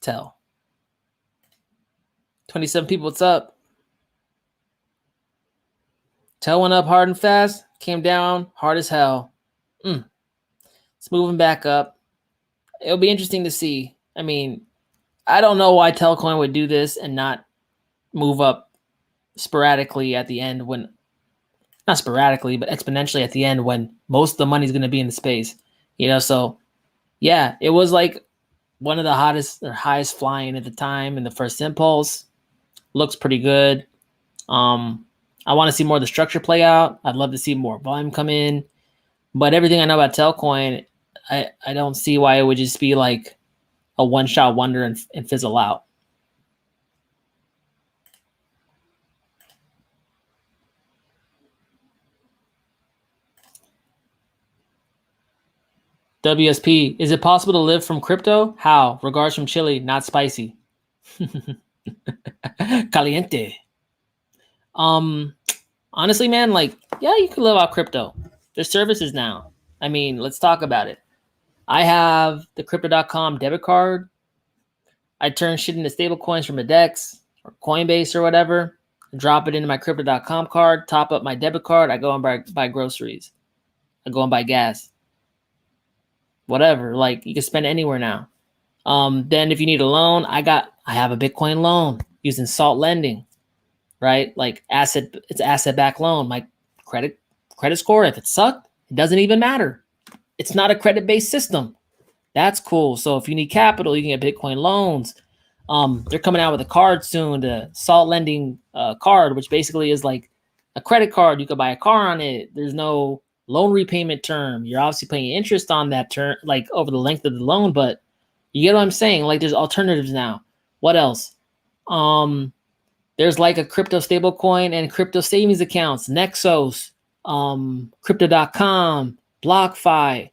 Tell. 27 people, what's up? Tell went up hard and fast, came down hard as hell. It's moving back up. It'll be interesting to see. I mean, I don't know why Telcoin would do this and not move up sporadically at the end when, not sporadically, but exponentially at the end when most of the money is going to be in the space. You know, so yeah, it was like one of the hottest or highest flying at the time in the first impulse. Looks pretty good. I want to see more of the structure play out. I'd love to see more volume come in. But everything I know about Telcoin, I don't see why it would just be like a one-shot wonder and fizzle out. WSP, is it possible to live from crypto? How? Regards from Chile, not spicy. Caliente. Honestly, man, like, yeah, you can live off crypto. There's services now. I mean, let's talk about it. I have the crypto.com debit card. I turn shit into stable coins from Bittrex or Coinbase or whatever, drop it into my crypto.com card, top up my debit card. I go and buy groceries. I go and buy gas. Whatever. Like, you can spend anywhere now. Then if you need a loan, I have a Bitcoin loan using Salt Lending, right? Like it's asset-backed loan. My credit score, if it sucked, it doesn't even matter. It's not a credit-based system. That's cool. So if you need capital, you can get Bitcoin loans. They're coming out with a card soon, the Salt Lending card, which basically is like a credit card. You could buy a car on it. There's no loan repayment term. You're obviously paying interest on that term, like over the length of the loan, but you get what I'm saying? Like, there's alternatives now. What else? There's like a crypto stable coin and crypto savings accounts, Nexos, Crypto.com, BlockFi,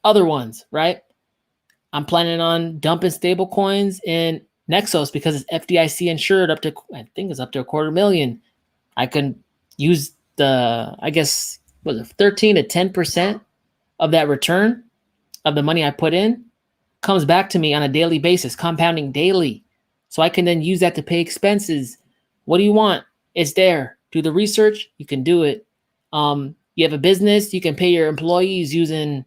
other ones, right? I'm planning on dumping stable coins in Nexos because it's FDIC insured up to, I think it's up to $250,000. I can use the, I guess, was it 13 to 10% of that return of the money I put in comes back to me on a daily basis, compounding daily. So I can then use that to pay expenses. What do you want? It's there. Do the research. You can do it. You have a business. You can pay your employees using,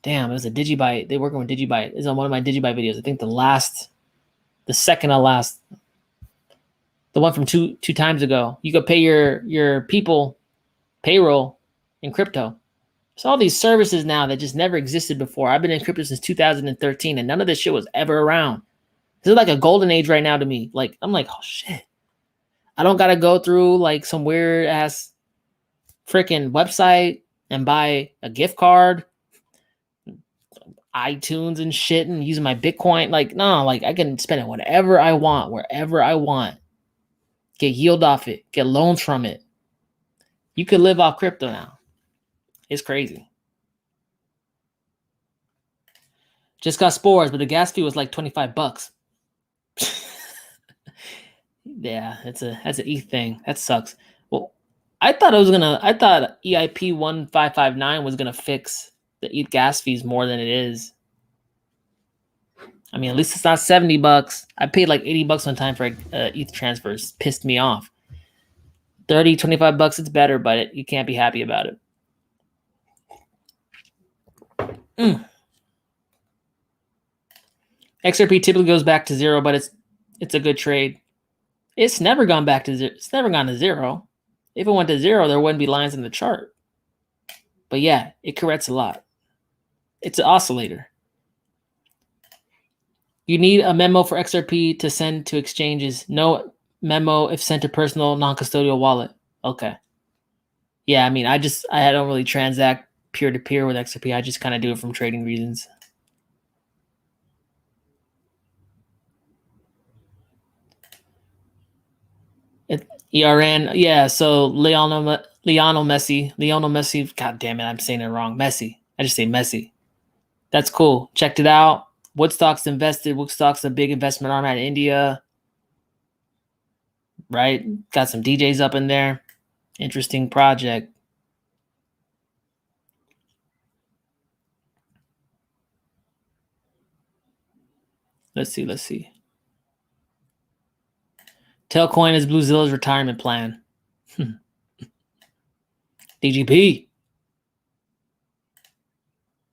damn, it was a Digibyte. They're working with Digibyte. It's on one of my Digibyte videos. I think the second to last, the one from two times ago. You could pay your people payroll in crypto. So all these services now that just never existed before. I've been in crypto since 2013, and none of this shit was ever around. This is like a golden age right now to me. Like, I'm like, oh shit. I don't gotta go through like some weird ass freaking website and buy a gift card, iTunes and shit, and using my Bitcoin. Like, no, like I can spend it whatever I want, wherever I want. Get yield off it, get loans from it. You could live off crypto now. It's crazy. Just got spores, but the gas fee was like $25. Yeah, that's an ETH thing. That sucks. Well, I thought EIP 1559 was gonna fix the ETH gas fees more than it is. I mean, at least it's not $70. I paid like $80 one time for ETH transfers. Pissed me off. $30, $25, it's better, but you can't be happy about it. XRP typically goes back to zero, but it's a good trade. It's never gone back to zero. It's never gone to zero. If it went to zero, there wouldn't be lines in the chart. But yeah, it corrects a lot. It's an oscillator. You need a memo for XRP to send to exchanges. No memo if sent to personal non-custodial wallet. Okay. Yeah, I mean, I don't really transact peer-to-peer with XRP. I just kind of do it from trading reasons. ERN, yeah. So Lionel Messi. God damn it, I'm saying it wrong. Messi. I just say Messi. That's cool. Checked it out. Woodstock's invested. Woodstock's a big investment arm out of India. Right? Got some DJs up in there. Interesting project. Let's see. Tailcoin is Bluezilla's retirement plan. DGP.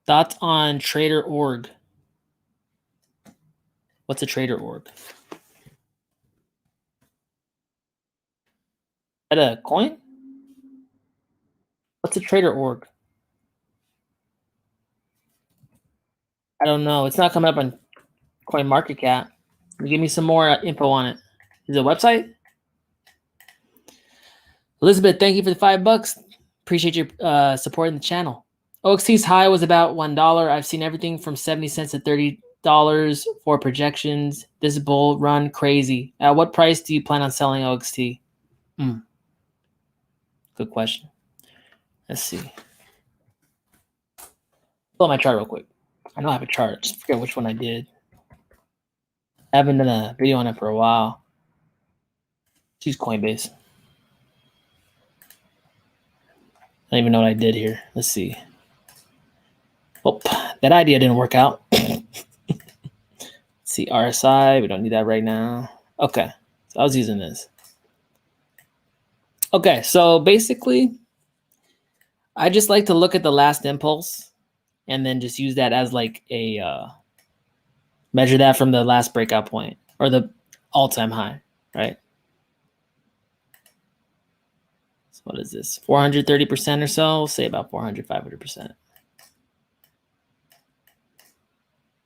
Thoughts on Trader Org? What's a Trader Org? Is that a coin? What's a Trader Org? I don't know. It's not coming up on CoinMarketCap. Give me some more info on it. Is it a website? Elizabeth, thank you for the $5. Appreciate your supporting the channel. OXT's high was about $1. I've seen everything from 70 cents to $30 for projections. This bull run crazy. At what price do you plan on selling OXT? Good question. Let's see. Pull up my chart real quick. I know I have a chart. Just forget which one I did. I haven't done a video on it for a while. Choose Coinbase. I don't even know what I did here. Let's see. Oh, that idea didn't work out. Let's see RSI. We don't need that right now. Okay, so I was using this. Okay, so basically, I just like to look at the last impulse and then just use that as like a measure that from the last breakout point or the all-time high, right? So what is this? 430% or so? We'll say about 400, 500%.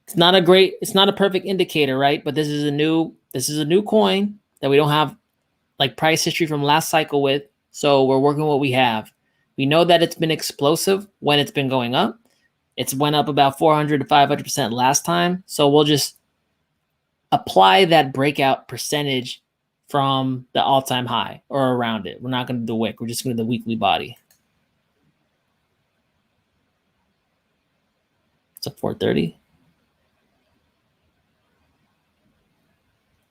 It's not a perfect indicator, right? But this is a new coin that we don't have like price history from last cycle with. So we're working with what we have. We know that it's been explosive when it's been going up. It's went up about 400 to 500% last time. So we'll just apply that breakout percentage from the all-time high or around it. We're not going to do the wick. We're just going to do the weekly body. It's a 430.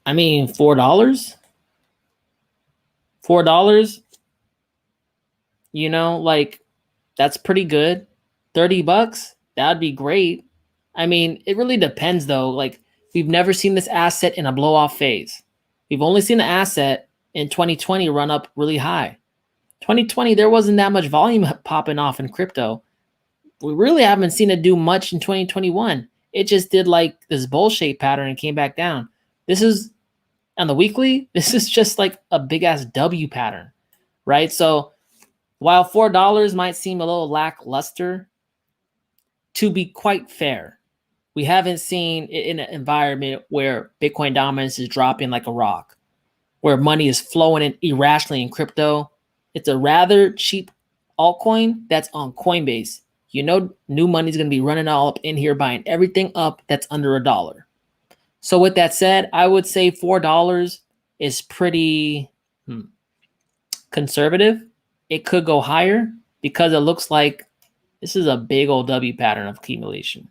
I mean, $4. $4, you know, like that's pretty good. $30, that'd be great. I mean, it really depends though. Like we've never seen this asset in a blow off phase. We've only seen the asset in 2020 run up really high. 2020, there wasn't that much volume popping off in crypto. We really haven't seen it do much in 2021. It just did like this bull shape pattern and came back down. This is on the weekly, this is just like a big ass W pattern, right? So while $4 might seem a little lackluster, to be quite fair, we haven't seen it in an environment where Bitcoin dominance is dropping like a rock, where money is flowing in irrationally in crypto. It's a rather cheap altcoin that's on Coinbase. You know, new money is going to be running all up in here, buying everything up that's under $1. So with that said, I would say $4 is pretty conservative. It could go higher because it looks like this is a big old W pattern of accumulation.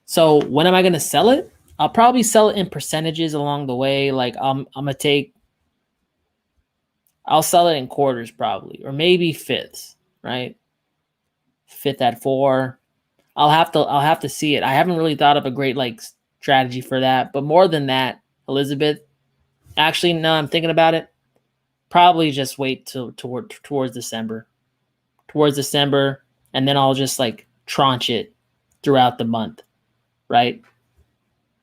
So when am I going to sell it? I'll probably sell it in percentages along the way. Like I'll sell it in quarters probably, or maybe fifths, right? Fifth at 4. I'll have to see it. I haven't really thought of a great like strategy for that, but more than that, Elizabeth, actually, no, I'm thinking about it. Probably just wait towards December, and then I'll just like tranche it throughout the month, right?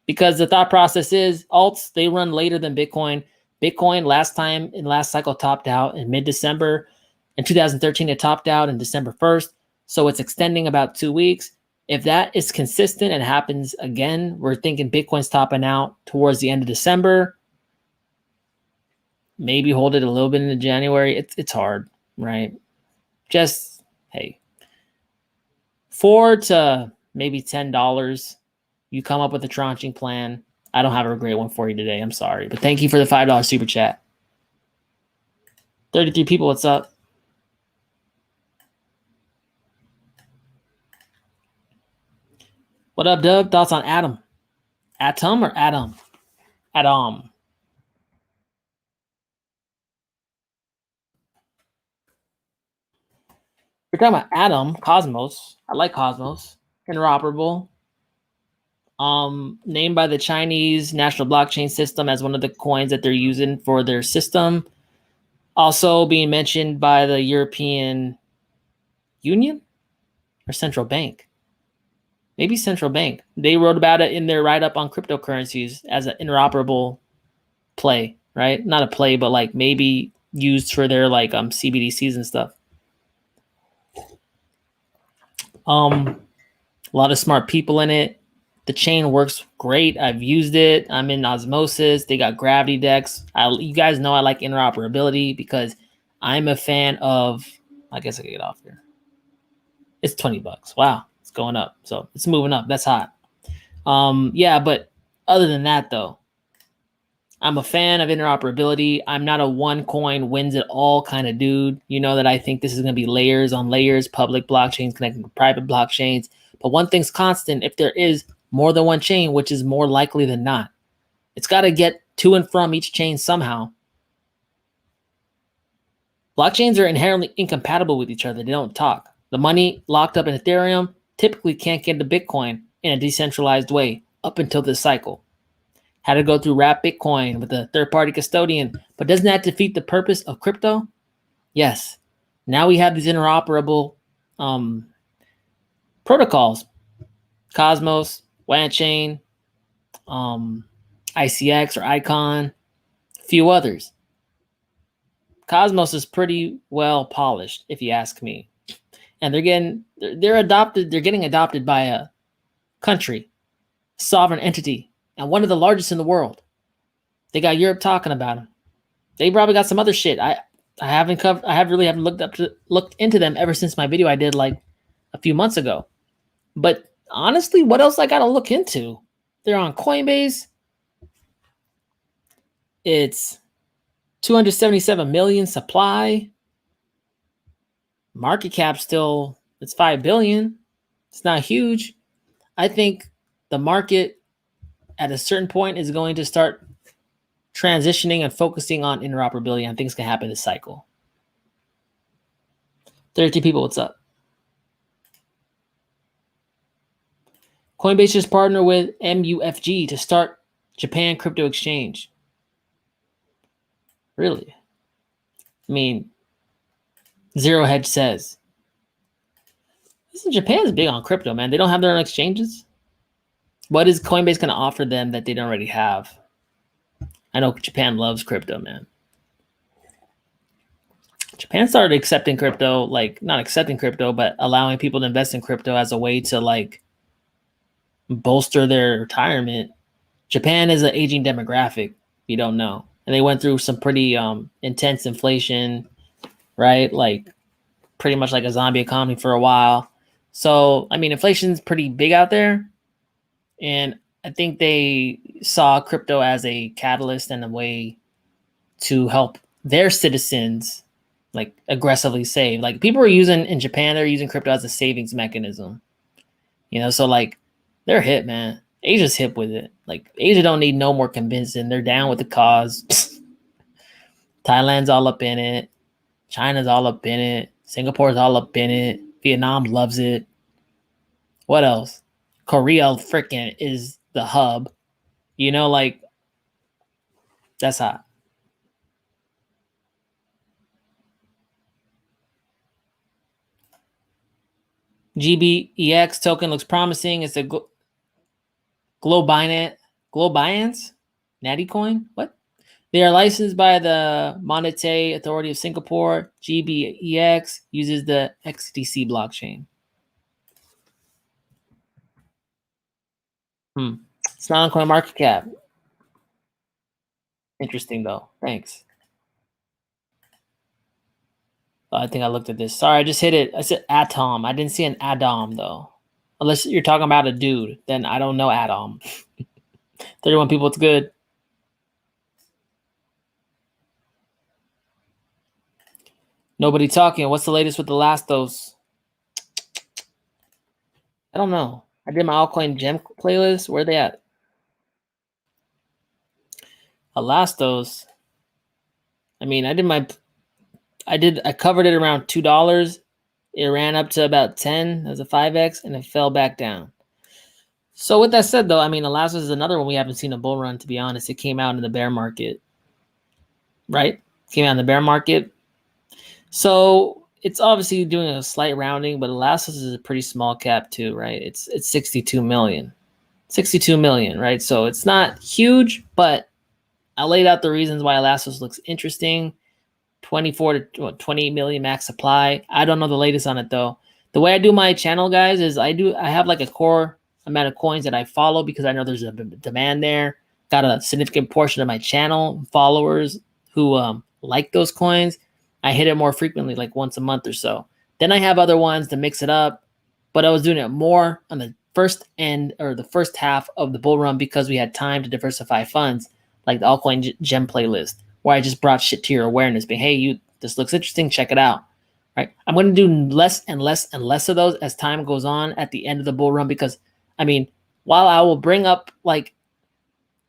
Because the thought process is alts, they run later than Bitcoin. Bitcoin last cycle topped out in mid-December. In 2013, it topped out in December 1st. So it's extending about 2 weeks. If that is consistent and happens again, we're thinking Bitcoin's topping out towards the end of December. Maybe hold it a little bit into January. It's hard, right? Just, hey, $4 to maybe $10. You come up with a tranching plan. I don't have a great one for you today. I'm sorry. But thank you for the $5 super chat. 33 people, what's up? What up, Dub? Thoughts on Atom? Atom or Adam? Adam. We're talking about Atom, Cosmos. I like Cosmos. Interoperable. Named by the Chinese National Blockchain System as one of the coins that they're using for their system. Also being mentioned by the European Union or Central Bank. Maybe Central Bank. They wrote about it in their write-up on cryptocurrencies as an interoperable play, right? Not a play, but like maybe used for their like CBDCs and stuff. A lot of smart people in it. The chain works great. I've used it. I'm in Osmosis. They got gravity decks. You guys know I like interoperability because I'm a fan of, I guess I can get off here. It's $20. Wow. It's going up. So it's moving up. That's hot. Yeah, but other than that though, I'm a fan of interoperability. I'm not a one coin wins it all kind of dude. You know that I think this is going to be layers on layers, public blockchains connecting to private blockchains. But one thing's constant, if there is more than one chain, which is more likely than not, it's got to get to and from each chain somehow. Blockchains are inherently incompatible with each other. They don't talk. The money locked up in Ethereum typically can't get into Bitcoin in a decentralized way. up until this cycle. Had to go through wrap Bitcoin with a third-party custodian. But doesn't that defeat the purpose of crypto? Yes. Now we have these interoperable protocols. Cosmos, WanChain, ICX or Icon, a few others. Cosmos is pretty well polished, if you ask me. And they're getting adopted by a country, sovereign entity, and one of the largest in the world. They got Europe talking about them. They probably got some other shit. I haven't looked into them ever since my video I did like a few months ago. But honestly, what else I gotta look into? They're on Coinbase. It's 277 million supply. Market cap still, it's 5 billion. It's not huge. I think the market at a certain point is going to start transitioning and focusing on interoperability. I think it's going to happen this cycle. 32 people, what's up? Coinbase just partnered with MUFG to start Japan Crypto Exchange. Really? I mean, Zero Hedge says. Listen, Japan's big on crypto, man. They don't have their own exchanges. What is Coinbase going to offer them that they don't already have? I know Japan loves crypto, man. Japan started accepting crypto, like not accepting crypto, but allowing people to invest in crypto as a way to like bolster their retirement. Japan is an aging demographic, if you don't know. And they went through some pretty intense inflation, right? Like pretty much like a zombie economy for a while. So, I mean, inflation's pretty big out there. And I think they saw crypto as a catalyst and a way to help their citizens like aggressively save. Like people are using in Japan, they're using crypto as a savings mechanism. You know, so like they're hip, man. Asia's hip with it. Like Asia don't need no more convincing. They're down with the cause. Thailand's all up in it. China's all up in it. Singapore's all up in it. Vietnam loves it. What else? Korea freaking is the hub. You know, like that's hot. GBEX token looks promising. It's a Globinance? Natty coin? What? They are licensed by the Monetary Authority of Singapore. GBEX uses the XDC blockchain. It's not on CoinMarketCap. Interesting though. Thanks. I think I looked at this. Sorry, I just hit it. I said Atom. I didn't see an Adam though. Unless you're talking about a dude, then I don't know Adam. 31 people, it's good. Nobody talking. What's the latest with the last dose? I don't know. I did my altcoin gem playlist. Where are they at? Elastos. I mean, I covered it around $2. It ran up to about 10 as a 5x and it fell back down. So with that said though, I mean, Elastos is another one we haven't seen a bull run, to be honest. It came out in the bear market, right? Came out in the bear market. So it's obviously doing a slight rounding, but Elastos is a pretty small cap too, right? It's 62 million. 62 million, right? So it's not huge, but I laid out the reasons why Elastos looks interesting. 24 to 28 million max supply. I don't know the latest on it though. The way I do my channel, guys, is I have like a core amount of coins that I follow because I know there's a demand there. Got a significant portion of my channel followers who like those coins. I hit it more frequently, like once a month or so. Then I have other ones to mix it up, but I was doing it more on the first end or the first half of the bull run because we had time to diversify funds, like the altcoin gem playlist, where I just brought shit to your awareness, being, hey, this looks interesting, check it out. Right? I'm going to do less and less and less of those as time goes on at the end of the bull run because, I mean, while I will bring up like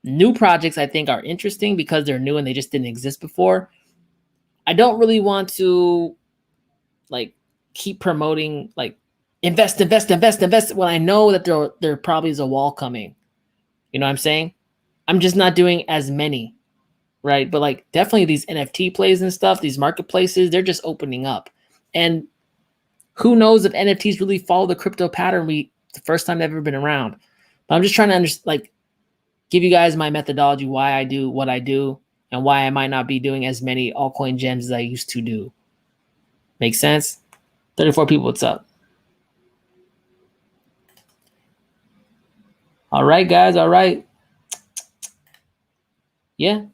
new projects I think are interesting because they're new and they just didn't exist before, I don't really want to like keep promoting like invest when I know that there probably is a wall coming, You know what I'm saying? I'm just not doing as many, right? But like definitely these NFT plays and stuff, these marketplaces, they're just opening up. And who knows if NFTs really follow the crypto pattern the first time they've ever been around. But I'm just trying to give you guys my methodology, why I do what I do, and why I might not be doing as many altcoin gems as I used to do. Make sense? 34 people, what's up? All right, guys, all right. Yeah.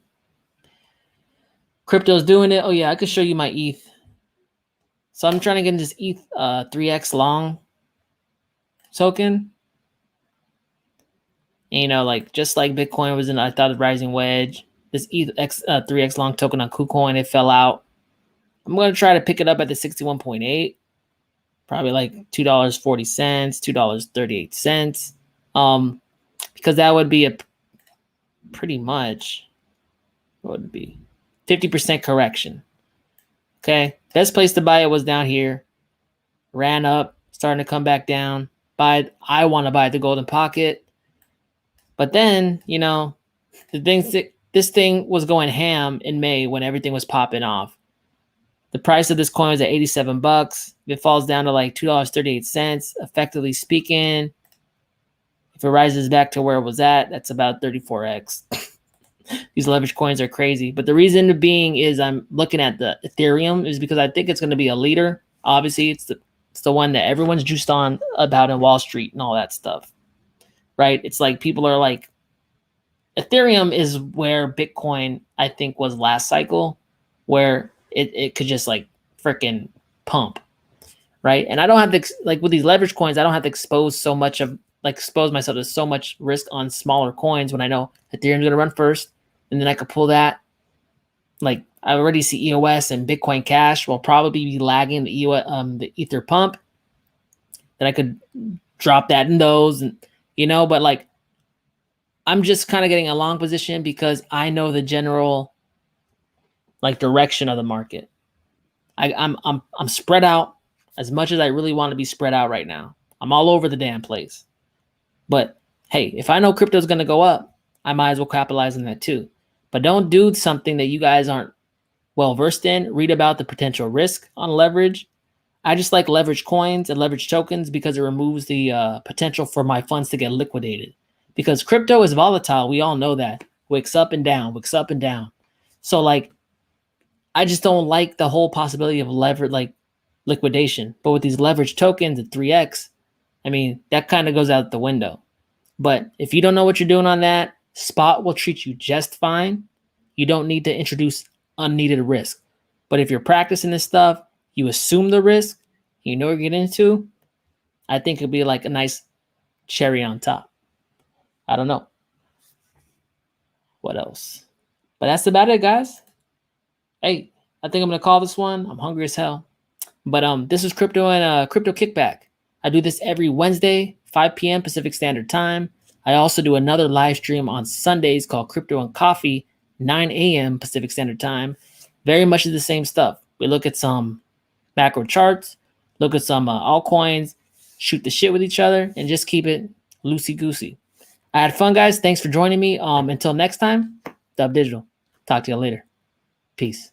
Crypto's doing it. Oh, yeah, I could show you my ETH. So I'm trying to get this ETH 3x long token. And, you know, like just like Bitcoin was in, I thought, a rising wedge. This ETH 3x long token on Kucoin, it fell out. I'm going to try to pick it up at the 61.8. Probably like $2.40, $2.38. Because that would be a pretty much, what would it be? 50% correction. Okay. Best place to buy it was down here. Ran up, starting to come back down. I want to buy the golden pocket. But then, you know, this thing was going ham in May when everything was popping off. The price of this coin was at 87 bucks. If it falls down to like $2.38, effectively speaking, if it rises back to where it was at, that's about 34x. These leverage coins are crazy. But the reason being is I'm looking at the Ethereum is because I think it's going to be a leader. Obviously, it's the one that everyone's juiced on about in Wall Street and all that stuff, right? It's like people are like, Ethereum is where Bitcoin, I think, was last cycle, where it could just like freaking pump, right? And I don't have to, like with these leverage coins, I don't have to expose myself to so much risk on smaller coins when I know Ethereum's going to run first. And then I could pull that. Like I already see EOS and Bitcoin Cash will probably be lagging the Ether pump. Then I could drop that in those, and you know, but like I'm just kind of getting a long position because I know the general like direction of the market. I'm spread out as much as I really want to be spread out right now. I'm all over the damn place. But hey, if I know crypto is going to go up, I might as well capitalize on that too. But don't do something that you guys aren't well versed in. Read about the potential risk on leverage. I just like leverage coins and leverage tokens because it removes the potential for my funds to get liquidated. Because crypto is volatile. We all know that. Wicks up and down, wicks up and down. So like, I just don't like the whole possibility of liquidation. But with these leverage tokens at 3x, I mean, that kind of goes out the window. But if you don't know what you're doing on that, spot will treat you just fine. You don't need to introduce unneeded risk. But if you're practicing this stuff, you assume the risk, you know what you're getting into, I think it'd be like a nice cherry on top. I don't know. What else? But that's about it, guys. Hey, I think I'm going to call this one. I'm hungry as hell. But this is Crypto and Crypto Kickback. I do this every Wednesday, 5 p.m. Pacific Standard Time. I also do another live stream on Sundays called Crypto and Coffee, 9 a.m. Pacific Standard Time. Very much the same stuff. We look at some macro charts, look at some altcoins, shoot the shit with each other, and just keep it loosey-goosey. I had fun, guys. Thanks for joining me. Until next time, Dubdigital. Talk to you later. Peace.